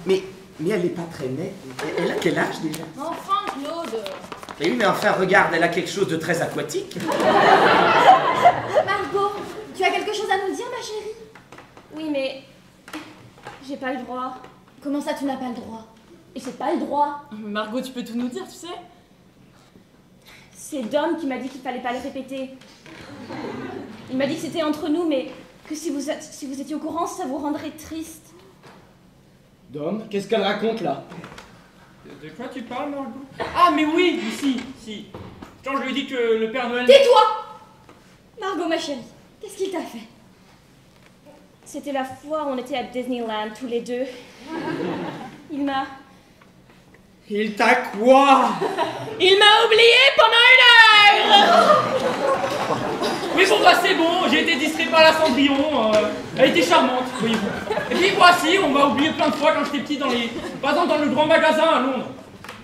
Mais elle est pas très nette. Elle a quel âge déjà? Enfin, Claude. Mais oui, mais enfin, regarde, elle a quelque chose de très aquatique. Margot, tu as quelque chose à nous dire, ma chérie? Oui, mais j'ai pas le droit. Comment ça, tu n'as pas le droit? Et c'est pas le droit. Margot, tu peux tout nous dire, tu sais? C'est Dom qui m'a dit qu'il fallait pas le répéter. Il m'a dit que c'était entre nous, mais que si vous étiez au courant, ça vous rendrait triste. Dom, qu'est-ce qu'elle raconte là? De quoi tu parles, Margot? Ah, mais oui, si. Quand je lui ai dit que le Père Noël... Tais-toi! Margot, ma chérie, qu'est-ce qu'il t'a fait? C'était la fois où on était à Disneyland tous les deux. Il m'a... Il t'a quoi? Il m'a oublié pendant 1 heure! Oui, bon, bah c'est bon, j'ai été distrait par la Cendrillon. Elle était charmante, voyez-vous. Et puis, voici, on m'a oublié plein de fois quand j'étais petit par exemple, dans le grand magasin à Londres.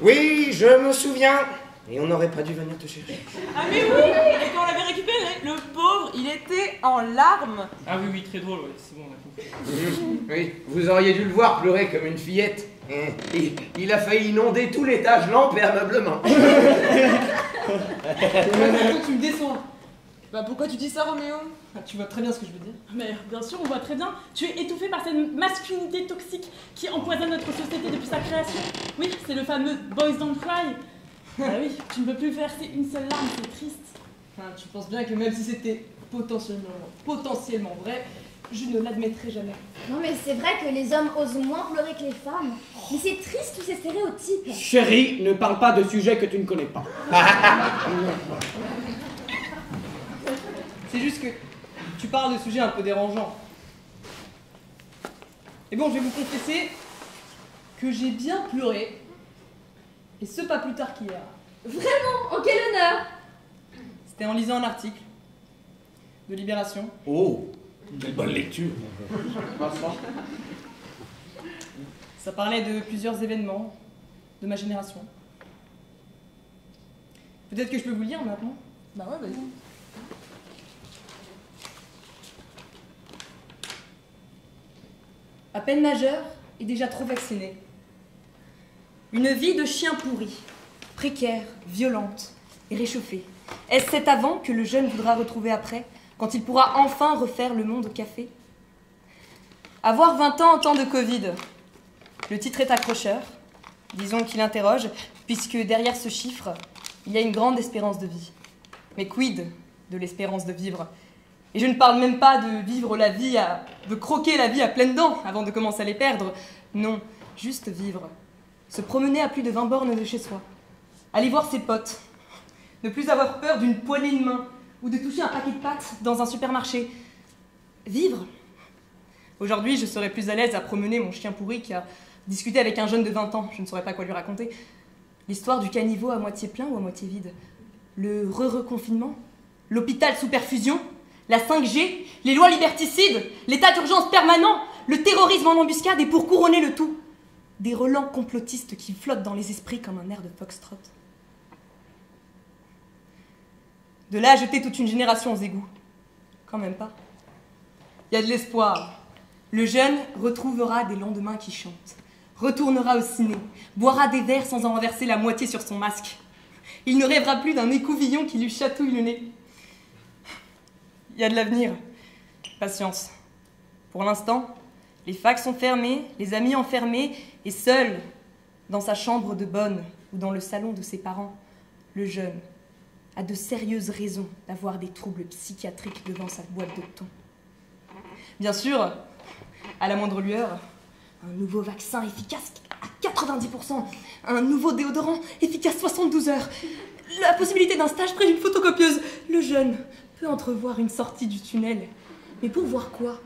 Oui, je me souviens. Et on n'aurait pas dû venir te chercher. Ah mais oui, et quand on l'avait récupéré, le pauvre, il était en larmes. Ah oui, très drôle, ouais, c'est bon, on a compris. Oui, vous auriez dû le voir pleurer comme une fillette. Il a failli inonder tout l'étage, lampe et ameublement. Tu me déçois. Bah pourquoi tu dis ça, Roméo? Tu vois très bien ce que je veux dire. Mais bien sûr, on voit très bien. Tu es étouffé par cette masculinité toxique qui empoisonne notre société depuis sa création. Oui, c'est le fameux Boys Don't Cry. Ah oui, tu ne peux plus verser une seule larme, c'est triste. Enfin, tu penses bien que même si c'était potentiellement vrai, je ne l'admettrai jamais. Non, mais c'est vrai que les hommes osent moins pleurer que les femmes. Mais c'est triste tous ces stéréotypes. Chérie, ne parle pas de sujets que tu ne connais pas. C'est juste que tu parles de sujets un peu dérangeants. Et bon, je vais vous confesser que j'ai bien pleuré. Et ce, pas plus tard qu'hier. Vraiment? En quel honneur? C'était en lisant un article de Libération. Oh, quelle bonne lecture. Ça parlait de plusieurs événements de ma génération. Peut-être que je peux vous le lire maintenant? Bah ouais, vas-y. À peine majeur et déjà trop vacciné. Une vie de chien pourri, précaire, violente et réchauffée. Est-ce cet avant que le jeune voudra retrouver après, quand il pourra enfin refaire le monde au café? Avoir 20 ans en temps de Covid. Le titre est accrocheur. Disons qu'il interroge, puisque derrière ce chiffre, il y a une grande espérance de vie. Mais quid de l'espérance de vivre? Et je ne parle même pas de vivre la vie de croquer la vie à pleines dents avant de commencer à les perdre. Non, juste vivre. Se promener à plus de 20 bornes de chez soi. Aller voir ses potes. Ne plus avoir peur d'une poignée de main ou de toucher un paquet de pâtes dans un supermarché. Vivre. Aujourd'hui, je serais plus à l'aise à promener mon chien pourri qu'à discuter avec un jeune de 20 ans. Je ne saurais pas quoi lui raconter. L'histoire du caniveau à moitié plein ou à moitié vide. Le reconfinement. L'hôpital sous perfusion. La 5G. Les lois liberticides. L'état d'urgence permanent. Le terrorisme en embuscade et pour couronner le tout, des relents complotistes qui flottent dans les esprits comme un air de foxtrot. De là à jeter toute une génération aux égouts. Quand même pas. Il y a de l'espoir. Le jeune retrouvera des lendemains qui chantent, retournera au ciné, boira des verres sans en renverser la moitié sur son masque. Il ne rêvera plus d'un écouvillon qui lui chatouille le nez. Il y a de l'avenir. Patience. Pour l'instant, les facs sont fermés, les amis enfermés, et seul, dans sa chambre de bonne ou dans le salon de ses parents, le jeune a de sérieuses raisons d'avoir des troubles psychiatriques devant sa boîte de thon. Bien sûr, à la moindre lueur, un nouveau vaccin efficace à 90%, un nouveau déodorant efficace 72 heures, la possibilité d'un stage près d'une photocopieuse. Le jeune peut entrevoir une sortie du tunnel. Mais pour voir quoi?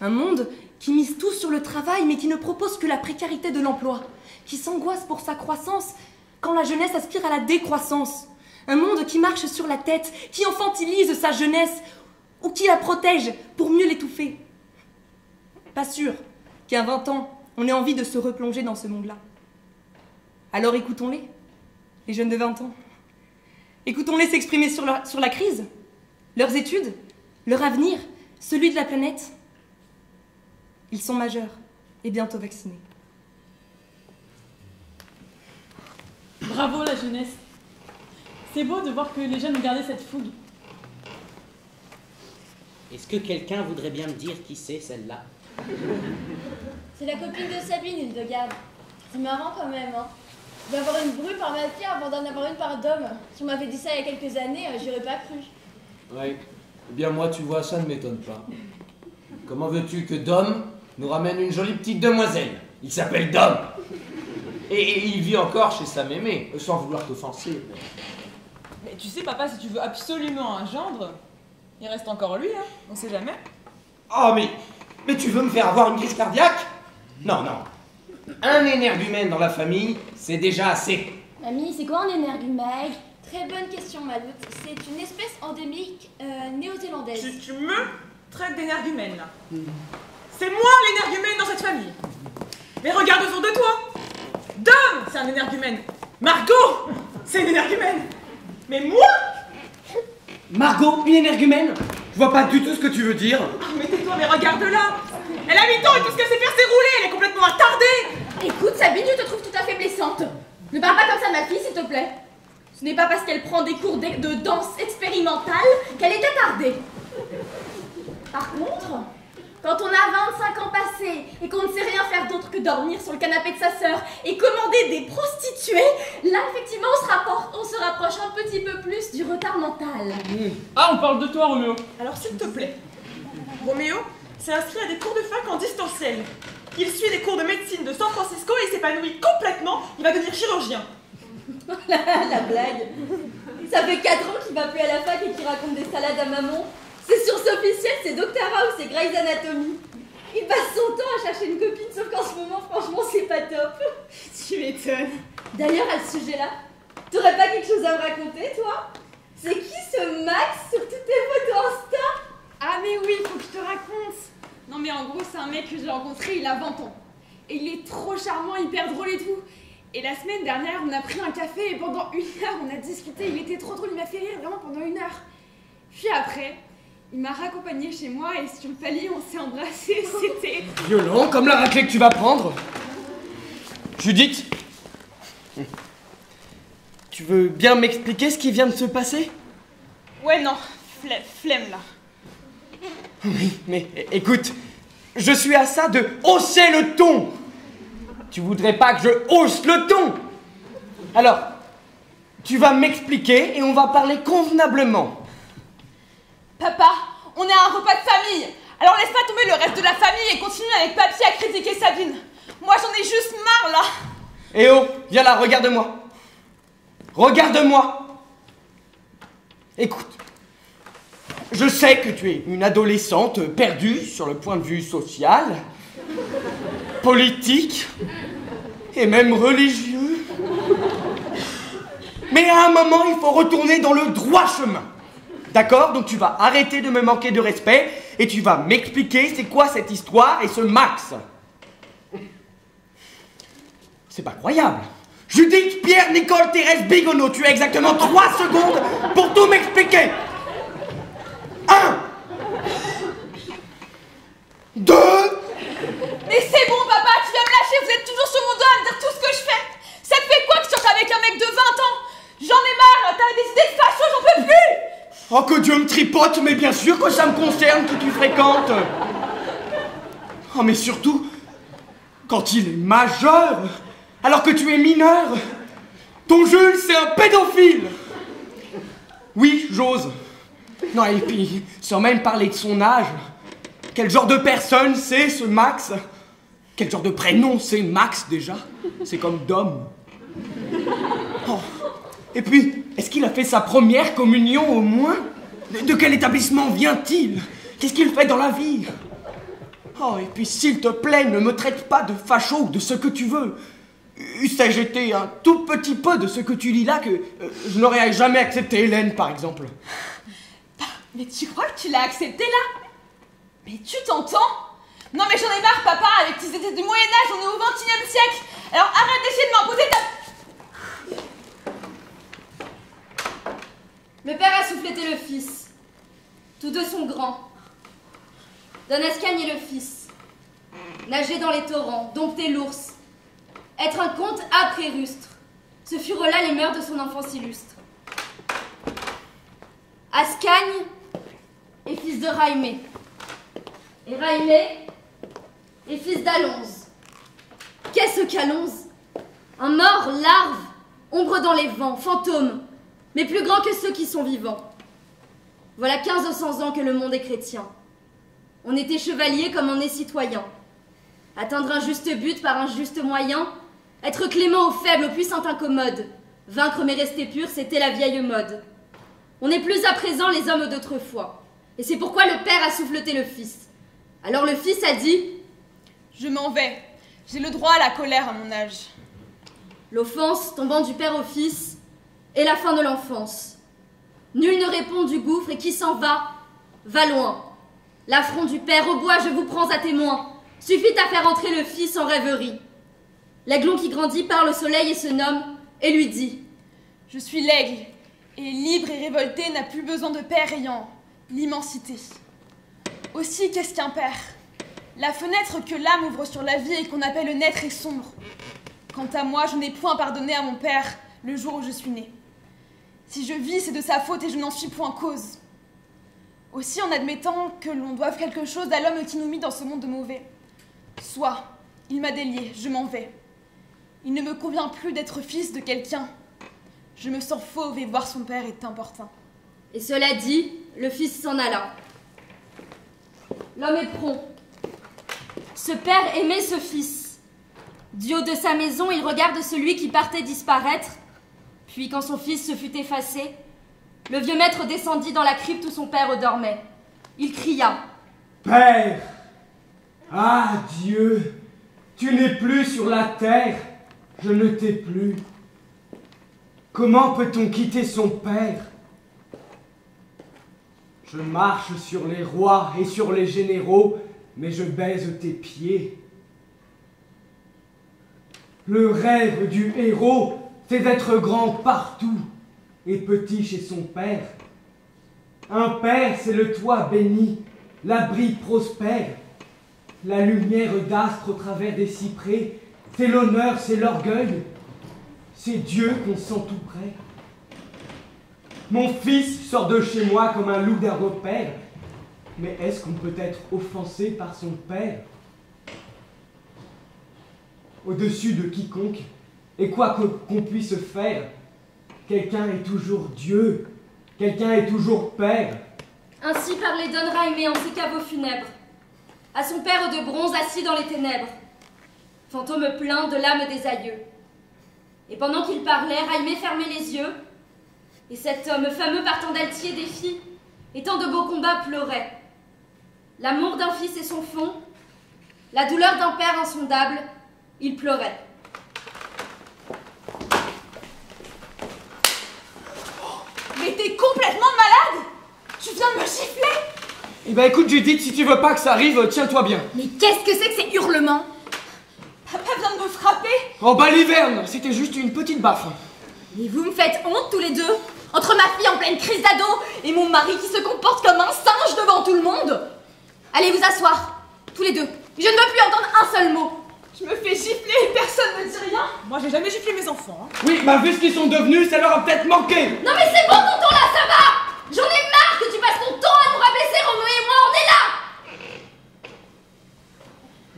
Un monde qui mise tout sur le travail mais qui ne propose que la précarité de l'emploi, qui s'angoisse pour sa croissance quand la jeunesse aspire à la décroissance. Un monde qui marche sur la tête, qui infantilise sa jeunesse ou qui la protège pour mieux l'étouffer. Pas sûr qu'à 20 ans, on ait envie de se replonger dans ce monde-là. Alors écoutons-les. les jeunes de 20 ans. Écoutons-les s'exprimer sur la crise, leurs études, leur avenir, celui de la planète. Ils sont majeurs et bientôt vaccinés. Bravo la jeunesse. C'est beau de voir que les jeunes ont gardé cette fougue. Est-ce que quelqu'un voudrait bien me dire qui c'est celle-là? C'est la copine de Sabine, Hildegarde. C'est marrant quand même, hein. Je vais avoir une bru par ma fille avant d'en avoir une par Dom. Si on m'avait dit ça il y a quelques années, j'aurais pas cru. Ouais. Eh bien moi, tu vois, ça ne m'étonne pas. Comment veux-tu que Dom nous ramène une jolie petite demoiselle? Il s'appelle Dom. Et il vit encore chez sa mémé, sans vouloir t'offenser. Mais tu sais, papa, si tu veux absolument un gendre, il reste encore lui, hein. On sait jamais. Oh, mais tu veux me faire avoir une crise cardiaque? Non, non. Un énergumène dans la famille, c'est déjà assez. Mamie, c'est quoi un énergumène? Très bonne question, Maloute. C'est une espèce endémique néo-zélandaise. Tu me traites d'énergumène, là. C'est moi l'énergumène dans cette famille. Mais regarde autour de toi. Dom, c'est un énergumène. Margot, c'est une énergumène. Mais moi, Margot, une énergumène? Je vois pas du tout ce que tu veux dire. mais tais-toi, mais regarde-la. Elle a 8 ans et tout ce qu'elle sait faire, c'est rouler. Elle est complètement attardée. Écoute, Sabine, je te trouve tout à fait blessante. Ne parle pas comme ça de ma fille, s'il te plaît. Ce n'est pas parce qu'elle prend des cours de danse expérimentale qu'elle est attardée. Par contre, quand on a 25 ans passés et qu'on ne sait rien faire d'autre que dormir sur le canapé de sa sœur et commander des prostituées, là, effectivement, on se rapproche un petit peu plus du retard mental. Ah, on parle de toi, Roméo. Alors s'il te plaît, Roméo s'est inscrit à des cours de fac en distanciel. Il suit des cours de médecine de San Francisco et il s'épanouit complètement. Il va devenir chirurgien. La blague. Ça fait 4 ans qu'il va plus à la fac et qu'il raconte des salades à maman. C'est source officielle, c'est Dr House et Grey's Anatomy. Il passe son temps à chercher une copine, sauf qu'en ce moment, franchement, c'est pas top. Tu m'étonnes. D'ailleurs, à ce sujet-là, t'aurais pas quelque chose à me raconter, toi? C'est qui ce Max sur toutes tes photos Insta? Ah mais oui, faut que je te raconte. Non mais en gros, c'est un mec que j'ai rencontré, il a 20 ans. Et il est trop charmant, hyper drôle et tout. Et la semaine dernière, on a pris un café et pendant 1 heure, on a discuté. Il était trop drôle, il m'a fait rire vraiment pendant 1 heure. Puis après, il m'a raccompagné chez moi et sur le palier, on s'est embrassés. C'était... Violent, comme la raclée que tu vas prendre. Judith, tu veux bien m'expliquer ce qui vient de se passer? Ouais, non, flemme là. Oui, mais écoute, je suis à ça de hausser le ton. Tu voudrais pas que je hausse le ton? Alors, tu vas m'expliquer et on va parler convenablement. Papa, on est à un repas de famille. Alors laisse pas tomber le reste de la famille et continue avec papy à critiquer Sabine. Moi j'en ai juste marre là. Eh oh, viens là, regarde-moi. Regarde-moi. Écoute, je sais que tu es une adolescente perdue sur le point de vue social, politique et même religieux. Mais à un moment, il faut retourner dans le droit chemin. D'accord? Donc tu vas arrêter de me manquer de respect et tu vas m'expliquer c'est quoi cette histoire et ce Max. C'est pas croyable. Judith, Pierre, Nicole, Thérèse, Bigonneau, tu as exactement 3 secondes pour tout m'expliquer. 1, 2. Mais c'est bon papa, tu vas me lâcher, vous êtes toujours sur mon dos à me dire tout ce que je fais. Ça te fait quoi que je sorte avec un mec de 20 ans? J'en ai marre, t'as des idées de facho, j'en peux plus. Oh, que Dieu me tripote, mais bien sûr que ça me concerne qui tu fréquentes. Oh, mais surtout, quand il est majeur, alors que tu es mineur. Ton Jules, c'est un pédophile. Oui, j'ose. Non, et puis, sans même parler de son âge, quel genre de personne c'est ce Max? Quel genre de prénom c'est Max déjà? C'est comme Dom. Oh. Et puis, est-ce qu'il a fait sa première communion au moins? De quel établissement vient-il? Qu'est-ce qu'il fait dans la vie? Oh, et puis s'il te plaît, ne me traite pas de facho ou de ce que tu veux. Eussé-je été un tout petit peu de ce que tu lis là, que je n'aurais jamais accepté Hélène, par exemple. Mais tu crois que tu l'as accepté là? Mais tu t'entends? Non mais j'en ai marre papa, avec tes étés du Moyen-Âge, on est au XXIe siècle. Alors arrête d'essayer de m'imposer ta... Le père a soufflété le fils. Tous deux sont grands. Don Ascagne est le fils. Nager dans les torrents, dompter l'ours. Être un comte âpre et rustre. Ce furent là les mœurs de son enfance illustre. Ascagne est fils de Raimé. Et Raimé est fils d'Alonze. Qu'est-ce qu'Alonze? Un mort, larve, ombre dans les vents, fantôme, mais plus grand que ceux qui sont vivants. Voilà 1500 ans que le monde est chrétien. On était chevalier comme on est citoyen. Atteindre un juste but par un juste moyen, être clément aux faibles, aux puissants incommodes, vaincre mais rester pur, c'était la vieille mode. On n'est plus à présent les hommes d'autrefois, et c'est pourquoi le père a souffleté le fils. Alors le fils a dit: Je m'en vais, j'ai le droit à la colère à mon âge. L'offense tombant du père au fils est la fin de l'enfance. Nul ne répond du gouffre, et qui s'en va, va loin. L'affront du père au bois, je vous prends à témoin. Suffit à faire entrer le fils en rêverie. L'aiglon qui grandit parle au soleil et se nomme, et lui dit: Je suis l'aigle, et libre et révolté n'a plus besoin de père ayant l'immensité. Aussi, qu'est-ce qu'un père? La fenêtre que l'âme ouvre sur la vie et qu'on appelle naître est sombre. Quant à moi, je n'ai point pardonné à mon père le jour où je suis née. Si je vis, c'est de sa faute et je n'en suis point cause. Aussi, en admettant que l'on doive quelque chose à l'homme qui nous mit dans ce monde de mauvais. Soit, il m'a délié, je m'en vais. Il ne me convient plus d'être fils de quelqu'un. Je me sens fauve et voir son père est importun. Et cela dit, le fils s'en alla. L'homme est prompt. Ce père aimait ce fils. Du haut de sa maison, il regarde celui qui partait disparaître. Puis, quand son fils se fut effacé, le vieux maître descendit dans la crypte où son père dormait. Il cria: Père! Ah, Dieu! Tu n'es plus sur la terre, je ne t'ai plus. Comment peut-on quitter son père? Je marche sur les rois et sur les généraux, mais je baise tes pieds. Le rêve du héros, c'est d'être grand partout et petit chez son père. Un père, c'est le toit béni, l'abri prospère, la lumière d'astre au travers des cyprès, c'est l'honneur, c'est l'orgueil, c'est Dieu qu'on sent tout près. Mon fils sort de chez moi comme un loup d'un repère, mais est-ce qu'on peut être offensé par son père? Au-dessus de quiconque, et quoi qu'on puisse faire, quelqu'un est toujours Dieu, quelqu'un est toujours Père. Ainsi parlait Don Raimé en ses caveaux funèbres, à son père de bronze assis dans les ténèbres, fantôme plein de l'âme des aïeux. Et pendant qu'il parlait, Raimé fermait les yeux, et cet homme fameux partant d'Altier des filles, étant de beaux combats, pleurait. L'amour d'un fils et son fond, la douleur d'un père insondable, il pleurait. Mais t'es complètement malade! Tu viens de me gifler! Eh ben écoute Judith, si tu veux pas que ça arrive, tiens-toi bien. Mais qu'est-ce que c'est que ces hurlements? Papa vient de me frapper! Oh bah l'hiverne, c'était juste une petite baffe. Mais vous me faites honte tous les deux! Entre ma fille en pleine crise d'ado et mon mari qui se comporte comme un singe devant tout le monde! Allez vous asseoir, tous les deux. Je ne veux plus entendre un seul mot. Je me fais gifler et personne ne dit rien. Moi j'ai jamais giflé mes enfants. Hein. Oui, bah vu ce qu'ils sont devenus, ça leur a peut-être manqué. Non mais c'est bon tonton là, ça va! J'en ai marre que tu passes ton temps à nous rabaisser, Roméo et moi, on est là!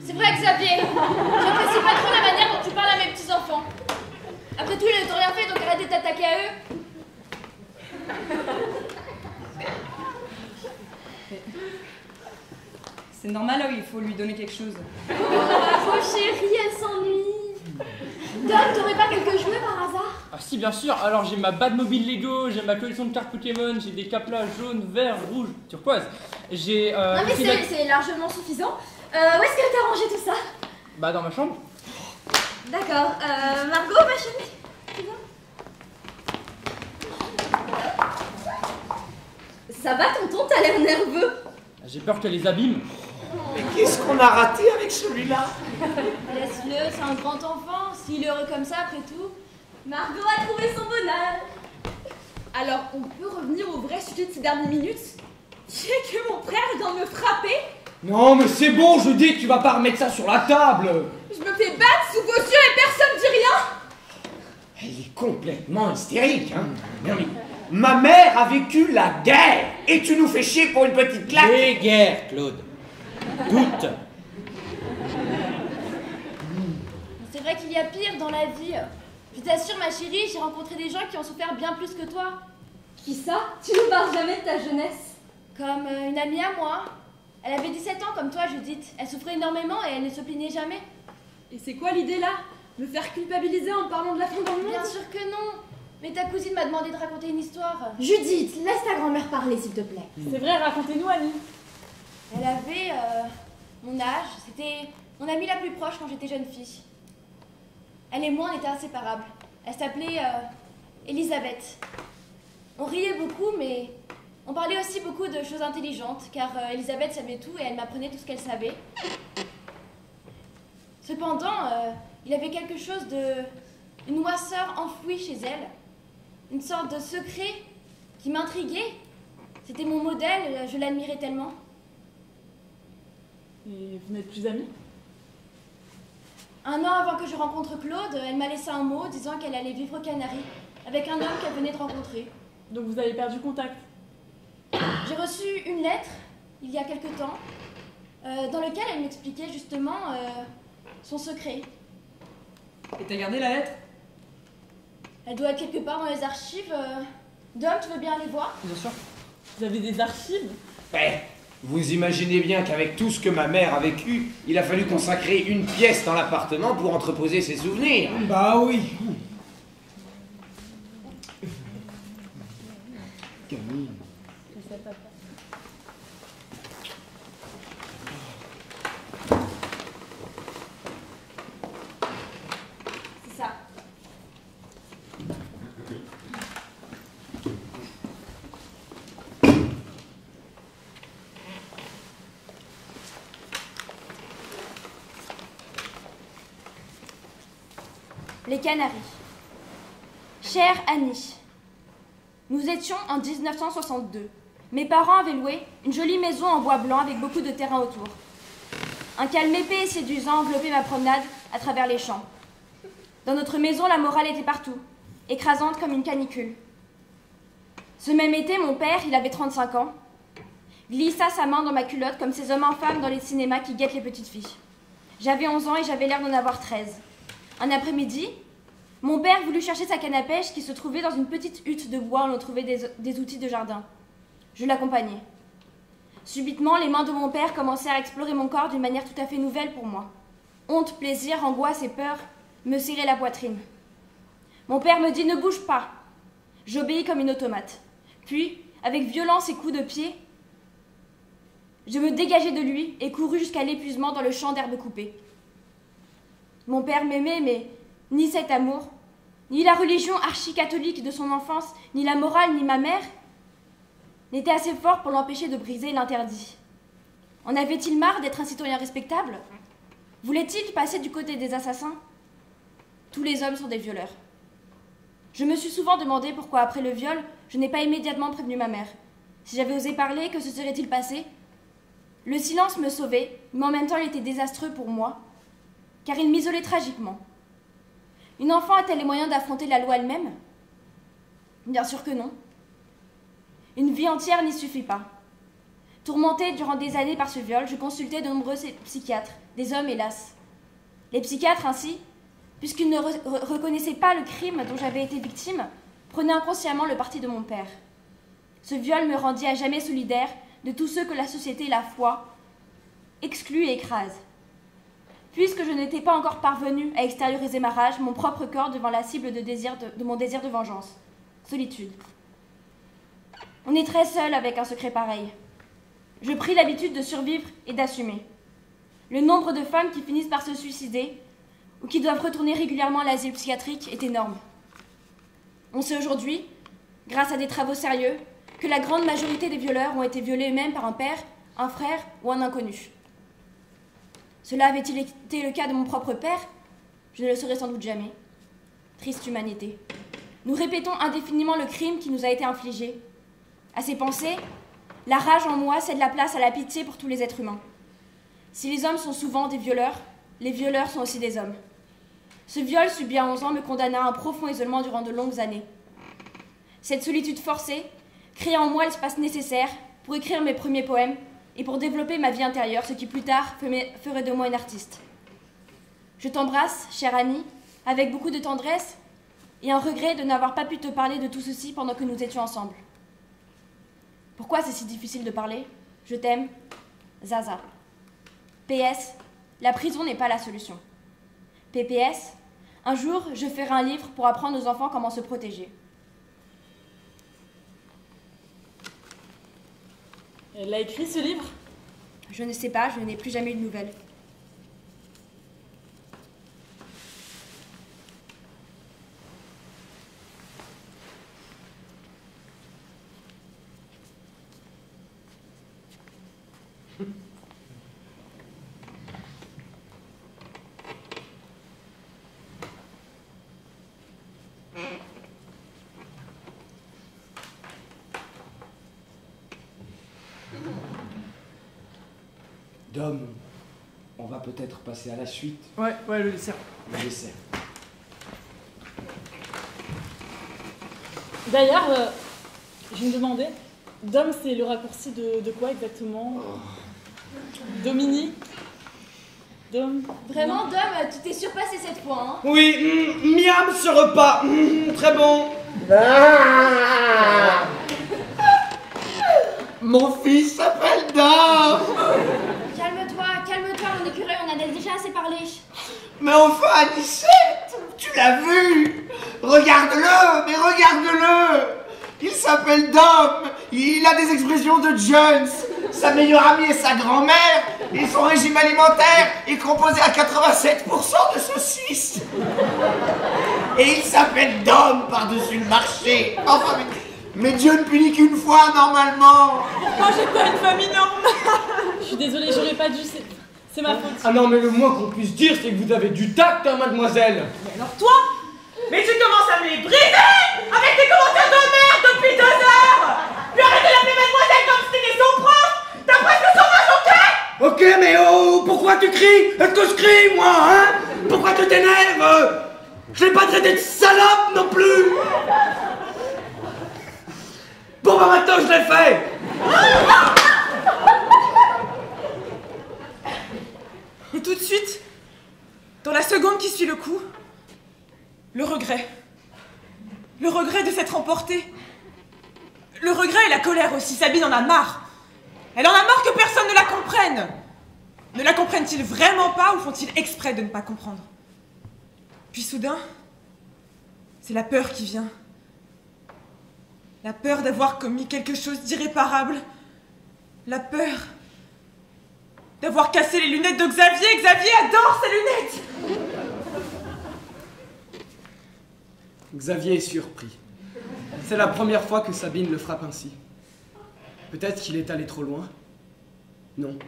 C'est vrai Xavier, j'apprécie pas trop la manière dont tu parles à mes petits-enfants. Après tout, ils ne t'ont rien fait, donc arrête de t'attaquer à eux. C'est normal, là, il faut lui donner quelque chose. Oh chérie, elle s'ennuie. Dom, t'aurais pas quelques jouets par hasard? Ah si, bien sûr. Alors j'ai ma Batmobile Lego, j'ai ma collection de cartes Pokémon, j'ai des caplas jaunes, verts, rouges, turquoise. J'ai... non mais c'est largement suffisant. Où est-ce que t'as rangé tout ça? Bah dans ma chambre. D'accord. Margot, ma chérie, tu viens? Ça va tonton, t'as l'air nerveux. J'ai peur qu'elle les abîme. Mais qu'est-ce qu'on a raté avec celui-là? Laisse-le, c'est un grand enfant. S'il est heureux comme ça, après tout. Margot a trouvé son bonheur. Alors, on peut revenir au vrai sujet de ces dernières minutes, qui est que mon frère vient de me frapper. Non, mais c'est bon, Judith, tu vas pas remettre ça sur la table. Je me fais battre sous vos yeux et personne dit rien. Elle est complètement hystérique, hein. Non, mais ma mère a vécu la guerre et tu nous fais chier pour une petite claque. Les guerres, Claude. Toutes. C'est vrai qu'il y a pire dans la vie. Je t'assure, ma chérie, j'ai rencontré des gens qui ont souffert bien plus que toi. Qui ça? Tu nous parles jamais de ta jeunesse. Comme une amie à moi. Elle avait 17 ans comme toi, Judith. Elle souffrait énormément et elle ne se plaignait jamais. Et c'est quoi l'idée là? Me faire culpabiliser en parlant de la fin dans le monde? Bien sûr que non. Mais ta cousine m'a demandé de raconter une histoire. Judith, laisse ta grand-mère parler s'il te plaît. C'est vrai, racontez-nous, Annie. Elle avait mon âge. C'était mon amie la plus proche quand j'étais jeune fille. Elle et moi, on était inséparables. Elle s'appelait Elisabeth. On riait beaucoup, mais on parlait aussi beaucoup de choses intelligentes, car Elisabeth savait tout et elle m'apprenait tout ce qu'elle savait. Cependant, il y avait quelque chose une noirceur enfouie chez elle, une sorte de secret qui m'intriguait. C'était mon modèle, je l'admirais tellement. Et vous n'êtes plus amis? 1 an avant que je rencontre Claude, elle m'a laissé un mot disant qu'elle allait vivre aux Canaries avec un homme qu'elle venait de rencontrer. Donc vous avez perdu contact? J'ai reçu une lettre, il y a quelque temps, dans laquelle elle m'expliquait justement son secret. Et t'as gardé la lettre? Elle doit être quelque part dans les archives. Dom, tu veux bien aller voir? Bien sûr. Vous avez des archives? Ouais. Vous imaginez bien qu'avec tout ce que ma mère a vécu, il a fallu consacrer une pièce dans l'appartement pour entreposer ses souvenirs. Bah oui. Camille. C'est ça. Les Canaries. Chère Annie, nous étions en 1962. Mes parents avaient loué une jolie maison en bois blanc avec beaucoup de terrain autour. Un calme épais et séduisant enveloppait ma promenade à travers les champs. Dans notre maison, la morale était partout, écrasante comme une canicule. Ce même été, mon père, il avait 35 ans, glissa sa main dans ma culotte comme ces hommes infâmes dans les cinémas qui guettent les petites filles. J'avais 11 ans et j'avais l'air d'en avoir 13. Un après-midi, mon père voulut chercher sa canne à pêche qui se trouvait dans une petite hutte de bois où l'on trouvait des outils de jardin. Je l'accompagnai. Subitement, les mains de mon père commencèrent à explorer mon corps d'une manière tout à fait nouvelle pour moi. Honte, plaisir, angoisse et peur me serraient la poitrine. Mon père me dit « Ne bouge pas !» J'obéis comme une automate. Puis, avec violence et coups de pied, je me dégageai de lui et courus jusqu'à l'épuisement dans le champ d'herbes coupées. Mon père m'aimait, mais ni cet amour, ni la religion archi-catholique de son enfance, ni la morale, ni ma mère, n'étaient assez forts pour l'empêcher de briser l'interdit. En avait-il marre d'être un citoyen respectable? Voulait-il passer du côté des assassins? Tous les hommes sont des violeurs. Je me suis souvent demandé pourquoi, après le viol, je n'ai pas immédiatement prévenu ma mère. Si j'avais osé parler, que se serait-il passé? Le silence me sauvait, mais en même temps il était désastreux pour moi, car il m'isolait tragiquement. Une enfant a-t-elle les moyens d'affronter la loi elle-même? Bien sûr que non. Une vie entière n'y suffit pas. Tourmentée durant des années par ce viol, je consultais de nombreux psychiatres, des hommes hélas. Les psychiatres ainsi, puisqu'ils ne reconnaissaient pas le crime dont j'avais été victime, prenaient inconsciemment le parti de mon père. Ce viol me rendit à jamais solidaire de tous ceux que la société et la foi excluent et écrasent. Puisque je n'étais pas encore parvenue à extérioriser ma rage, mon propre corps devant la cible de mon désir de vengeance. Solitude. On est très seul avec un secret pareil. Je pris l'habitude de survivre et d'assumer. Le nombre de femmes qui finissent par se suicider ou qui doivent retourner régulièrement à l'asile psychiatrique est énorme. On sait aujourd'hui, grâce à des travaux sérieux, que la grande majorité des violeurs ont été violés eux-mêmes par un père, un frère ou un inconnu. Cela avait-il été le cas de mon propre père? Je ne le saurais sans doute jamais. Triste humanité. Nous répétons indéfiniment le crime qui nous a été infligé. À ces pensées, la rage en moi cède la place à la pitié pour tous les êtres humains. Si les hommes sont souvent des violeurs, les violeurs sont aussi des hommes. Ce viol subi à 11 ans me condamna à un profond isolement durant de longues années. Cette solitude forcée créa en moi l'espace nécessaire pour écrire mes premiers poèmes et pour développer ma vie intérieure, ce qui plus tard ferait de moi une artiste. Je t'embrasse, chère Annie, avec beaucoup de tendresse et un regret de n'avoir pas pu te parler de tout ceci pendant que nous étions ensemble. Pourquoi c'est si difficile de parler? Je t'aime, Zaza. PS, la prison n'est pas la solution. PPS, un jour, je ferai un livre pour apprendre aux enfants comment se protéger. Elle a écrit ce livre? Je ne sais pas, je n'ai plus jamais eu de nouvelles. Dom, on va peut-être passer à la suite. Ouais, le dessert. Le dessert. D'ailleurs, je me demandais, Dom, c'est le raccourci de quoi exactement? Dominique? Dom? Vraiment, Dom, tu t'es surpassé cette fois, hein? Oui, miam ce repas, très bon. Mon fils s'appelle Dom. Calme-toi, mon écureuil, on en a déjà assez parlé. Mais enfin, Anicette, tu l'as vu? Regarde-le, mais regarde-le. Il s'appelle Dom, il a des expressions de Jones. Sa meilleure amie est sa grand-mère, et son régime alimentaire est composé à 87% de saucisses. Et il s'appelle Dom par-dessus le marché. Enfin, mais Dieu ne punit qu'une fois, normalement. Moi, j'ai pas une famille normale. Je suis désolée, j'aurais pas dû, c'est ma faute. Ah non, mais le moins qu'on puisse dire, c'est que vous avez du tact, hein, mademoiselle. Mais alors toi? Mais tu commences à me les briser avec tes commentaires de merde depuis 2 heures. Puis arrête de l'appeler mademoiselle comme si c'était son prof. T'as presque son âge, ok? Ok, mais oh, pourquoi tu cries? Est-ce que je crie, moi, hein? Pourquoi tu t'énerves? Je l'ai pas traité de salope non plus. Bon, bah maintenant, je l'ai fait. Et tout de suite, dans la seconde qui suit le coup, le regret. Le regret de s'être emporté. Le regret et la colère aussi. Sabine en a marre. Elle en a marre que personne ne la comprenne. Ne la comprennent-ils vraiment pas ou font-ils exprès de ne pas comprendre? Puis soudain, c'est la peur qui vient. La peur d'avoir commis quelque chose d'irréparable. La peur d'avoir cassé les lunettes de Xavier. Xavier adore ses lunettes. Xavier est surpris. C'est la première fois que Sabine le frappe ainsi. Peut-être qu'il est allé trop loin. Non.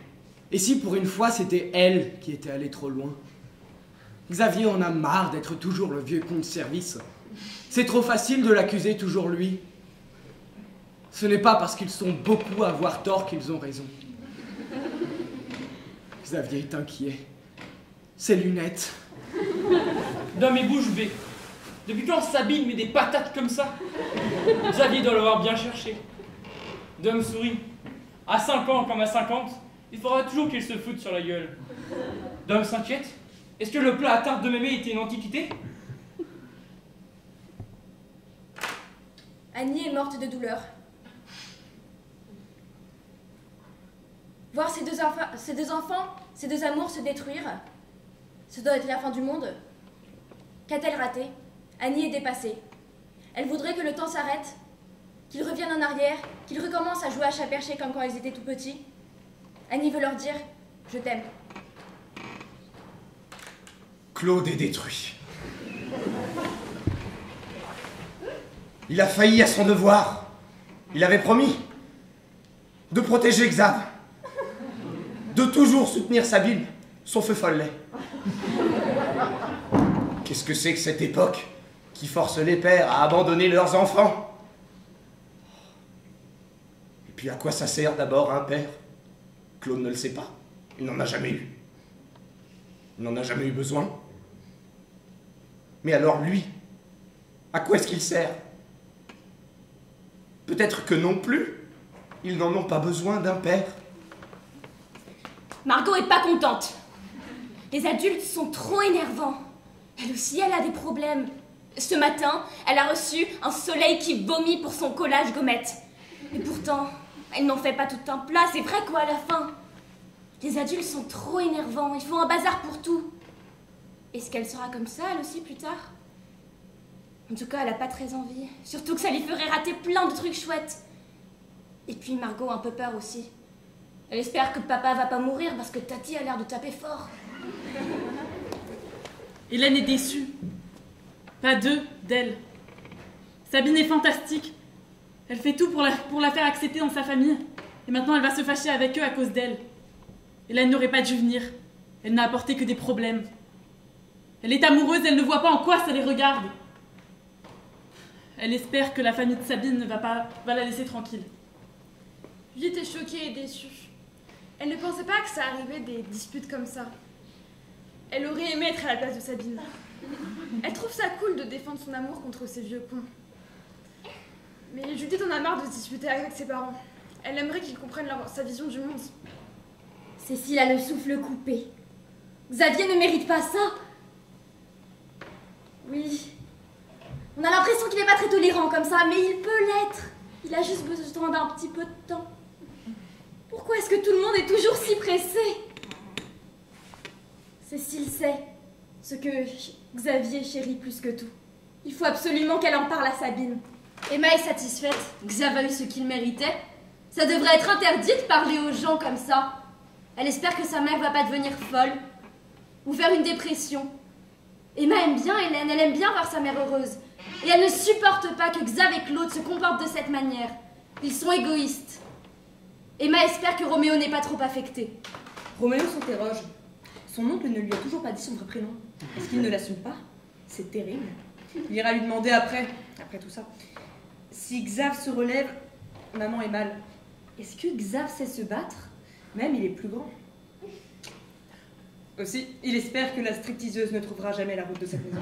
Et si pour une fois c'était elle qui était allée trop loin? Xavier en a marre d'être toujours le vieux con de service. C'est trop facile de l'accuser toujours lui. Ce n'est pas parce qu'ils sont beaucoup à avoir tort qu'ils ont raison. Xavier est inquiet. Ses lunettes. Dom et bouche bée. Depuis quand Sabine met des patates comme ça? Xavier doit l'avoir bien cherché. Dom sourit. À 5 ans comme à 50, il faudra toujours qu'il se foute sur la gueule. Dom s'inquiète. Est-ce que le plat à tarte de mémé était une antiquité? Annie est morte de douleur. Voir ces deux enfants, ces deux amours se détruire, ce doit être la fin du monde. Qu'a-t-elle raté? Annie est dépassée. Elle voudrait que le temps s'arrête, qu'ils reviennent en arrière, qu'ils recommencent à jouer à chat perché comme quand ils étaient tout petits. Annie veut leur dire « Je t'aime ». Claude est détruit. Il a failli à son devoir. Il avait promis de protéger Xav, de toujours soutenir Sabine, son feu follet. Qu'est-ce que c'est que cette époque qui forcent les pères à abandonner leurs enfants. Et puis à quoi ça sert d'abord un père? Claude ne le sait pas. Il n'en a jamais eu. Il n'en a jamais eu besoin. Mais alors lui, à quoi est-ce qu'il sert? Peut-être que non plus. Ils n'en ont pas besoin d'un père. Margot est pas contente. Les adultes sont trop énervants. Elle aussi, elle a des problèmes. Ce matin, elle a reçu un soleil qui vomit pour son collage gommette. Et pourtant, elle n'en fait pas tout un plat, c'est vrai quoi à la fin. Les adultes sont trop énervants, ils font un bazar pour tout. Est-ce qu'elle sera comme ça, elle aussi, plus tard? En tout cas, elle a pas très envie. Surtout que ça lui ferait rater plein de trucs chouettes. Et puis Margot a un peu peur aussi. Elle espère que papa va pas mourir parce que Tati a l'air de taper fort. Hélène est déçue. Pas d'elle. Sabine est fantastique. Elle fait tout pour la faire accepter dans sa famille. Et maintenant, elle va se fâcher avec eux à cause d'elle. Hélène n'aurait pas dû venir. Elle n'a apporté que des problèmes. Elle est amoureuse, elle ne voit pas en quoi ça les regarde. Elle espère que la famille de Sabine va la laisser tranquille. Julie était choquée et déçue. Elle ne pensait pas que ça arrivait des disputes comme ça. Elle aurait aimé être à la place de Sabine. Elle trouve ça cool de défendre son amour contre ces vieux cons. Mais Judith en a marre de se disputer avec ses parents. Elle aimerait qu'ils comprennent sa vision du monde. Cécile a le souffle coupé. Xavier ne mérite pas ça. Oui. On a l'impression qu'il n'est pas très tolérant comme ça, mais il peut l'être. Il a juste besoin d'un petit peu de temps. Pourquoi est-ce que tout le monde est toujours si pressé? Cécile sait ce que Xavier chérit plus que tout. Il faut absolument qu'elle en parle à Sabine. Emma est satisfaite. Xav a eu ce qu'il méritait. Ça devrait être interdit de parler aux gens comme ça. Elle espère que sa mère va pas devenir folle ou faire une dépression. Emma aime bien Hélène, elle aime bien voir sa mère heureuse. Et elle ne supporte pas que Xav et Claude se comportent de cette manière. Ils sont égoïstes. Emma espère que Roméo n'est pas trop affecté. Roméo s'interroge. Son oncle ne lui a toujours pas dit son vrai prénom. Est-ce qu'il ne l'assume pas? C'est terrible. Il ira lui demander après tout ça. Si Xav se relève, maman est mal. Est-ce que Xav sait se battre? Même il est plus grand. Aussi, il espère que la stripteaseuse ne trouvera jamais la route de cette maison.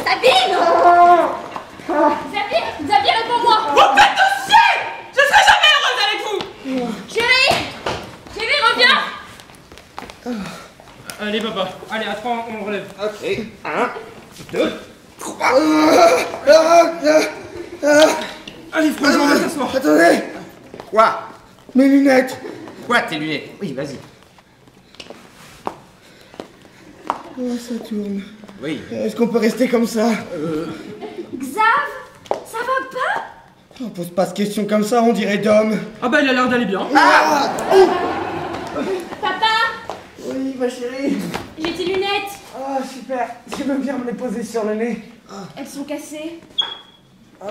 Sabine! Xavier, réponds-moi! Vous faites tout chier! Je serai jamais heureuse avec vous! Chérie, reviens! Allez, papa. Allez, à 3, on relève. Ok. 1, 2, 3. Allez, franchement, on va s'asseoir. Attendez. Quoi? Mes lunettes. Quoi, tes lunettes? Oui, vas-y. Oh, ça tourne. Oui. Est-ce qu'on peut rester comme ça? Xav, ça va pas? On pose pas de questions comme ça, on dirait Dom. Ah bah, il a l'air d'aller bien. Ah! Papa, Oui, ma chérie. j'ai tes lunettes. Ah, super. Je veux bien me les poser sur le nez. Elles sont cassées. Ah.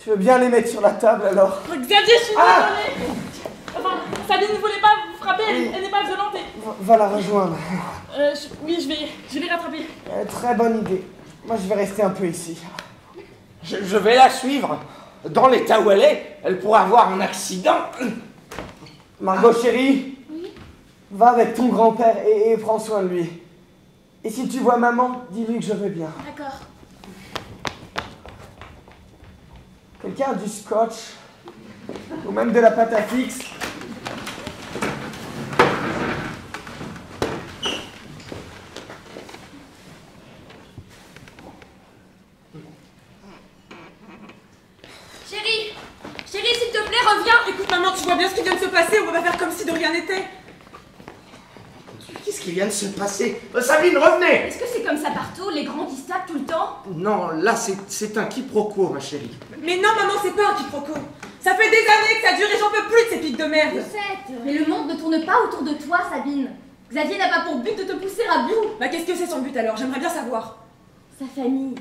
Tu veux bien les mettre sur la table alors? Xavier, je suis désolée. Enfin, Sabine ne voulait pas vous frapper, elle n'est pas violente et... Va la rejoindre. Oui, je vais rattraper. Très bonne idée. Moi, je vais rester un peu ici. Je vais la suivre. Dans l'état où elle pourra avoir un accident. Margot, chérie, va avec ton grand-père et prends soin de lui. Et si tu vois maman, dis-lui que je vais bien. D'accord. Quelqu'un a du scotch? Ou même de la pâte à fixe? Chérie, s'il te plaît, reviens. Écoute, maman, tu vois bien ce qui vient de se passer, on va pas faire comme si de rien n'était. Qu'est-ce qui vient de se passer? Sabine, revenez! Est-ce que c'est comme ça partout, les grands qui se tapent tout le temps? Non, là, c'est un quiproquo, ma chérie. Mais non, maman, c'est pas un quiproquo. Ça fait des années que ça dure et j'en peux plus de ces pics de merde. Mais le monde ne tourne pas autour de toi, Sabine. Xavier n'a pas pour but de te pousser à bout. Bah qu'est-ce que c'est son but alors? J'aimerais bien savoir. Sa famille.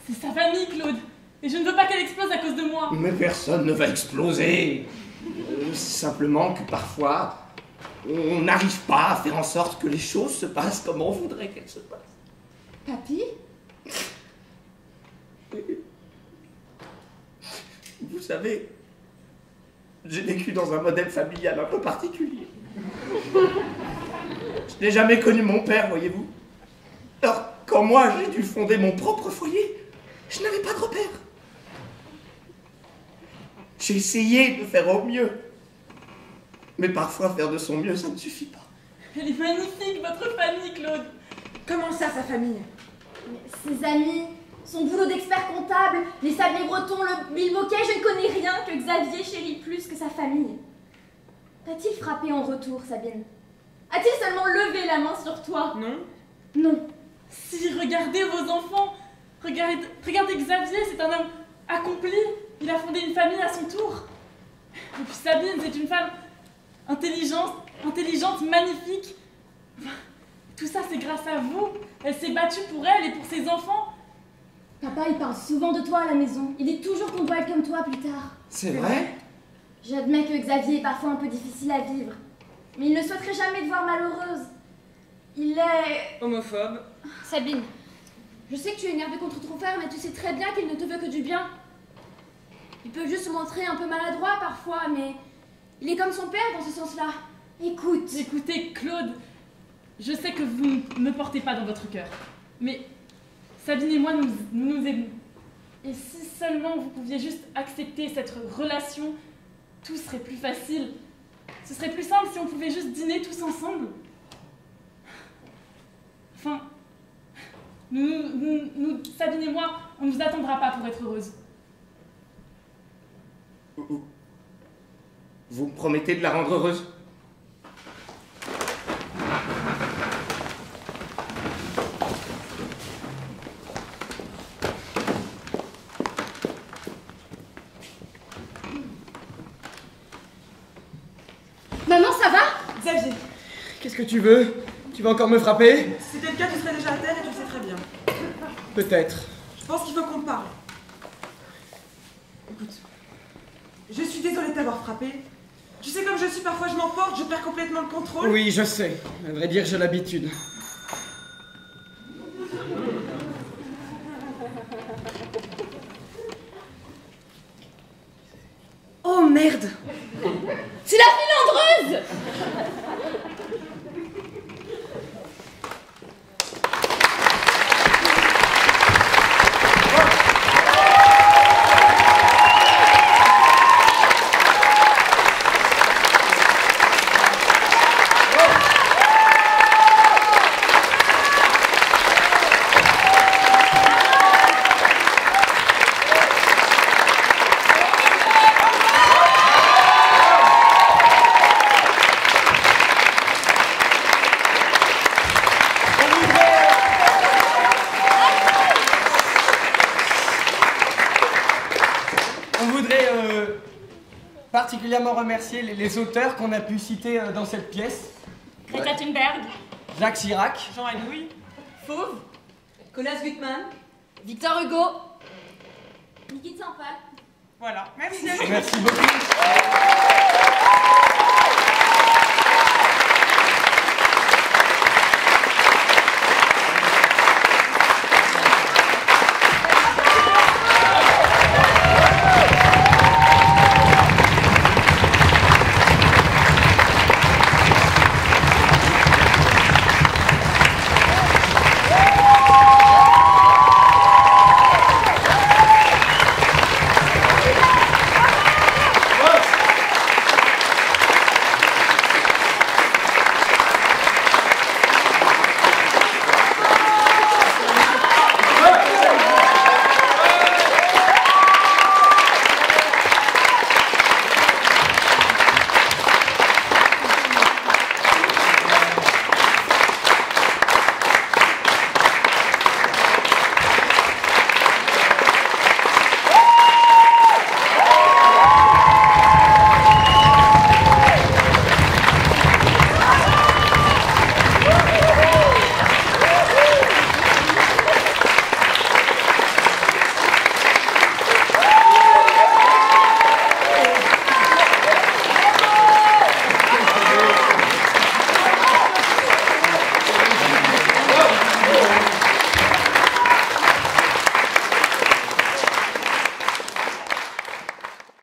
C'est sa famille, Claude. Et je ne veux pas qu'elle explose à cause de moi. Mais personne ne va exploser. C'est simplement que parfois, on n'arrive pas à faire en sorte que les choses se passent comme on voudrait qu'elles se passent. Papy? Vous savez, j'ai vécu dans un modèle familial un peu particulier. Je n'ai jamais connu mon père, voyez-vous. Alors, quand moi j'ai dû fonder mon propre foyer, je n'avais pas de repère. J'ai essayé de faire au mieux. Mais parfois, faire de son mieux, ça ne suffit pas. Elle est magnifique, votre famille, Claude. Comment ça, sa famille? Ses amis, son boulot d'expert comptable, les sabliers bretons, le bilboquet, je ne connais rien que Xavier chérit plus que sa famille. T'a-t-il frappé en retour, Sabine? A-t-il seulement levé la main sur toi? Non. Non. Si, regardez vos enfants. Regardez Xavier, c'est un homme accompli. Il a fondé une famille à son tour. Et puis Sabine, c'est une femme intelligente, magnifique. Tout ça, c'est grâce à vous. Elle s'est battue pour elle et pour ses enfants. Papa, il parle souvent de toi à la maison. Il dit toujours qu'on doit être comme toi plus tard. C'est vrai? J'admets que Xavier est parfois un peu difficile à vivre. Mais il ne souhaiterait jamais te voir malheureuse. Il est... homophobe. Sabine, je sais que tu es énervée contre ton frère, mais tu sais très bien qu'il ne te veut que du bien. Il peut juste se montrer un peu maladroit parfois, mais il est comme son père dans ce sens-là. Écoutez, Claude, je sais que vous ne me portez pas dans votre cœur, mais Sabine et moi, nous nous aimons. Et si seulement vous pouviez juste accepter cette relation, tout serait plus facile. Ce serait plus simple si on pouvait juste dîner tous ensemble. Enfin, Sabine et moi, on ne vous attendra pas pour être heureuses. Vous me promettez de la rendre heureuse? Maman, ça va? Xavier, Qu'est-ce que tu veux? Tu vas encore me frapper? si c'était le cas, tu serais déjà à terre et tu le sais très bien. Peut-être. Je pense qu'il faut qu'on parle. Écoute, je suis désolée de t'avoir frappé. Tu sais comme je suis, parfois je m'emporte, je perds complètement le contrôle. Oui, je sais. À vrai dire, j'ai l'habitude. Oh merde! C'est la filandreuse! Particulièrement remercier les auteurs qu'on a pu citer dans cette pièce. Greta Thunberg, Jacques Chirac, Jean Anouilh, Fauve, Colas Gutmann, Victor Hugo, Nikita Saint-Paul. voilà. Merci. merci beaucoup.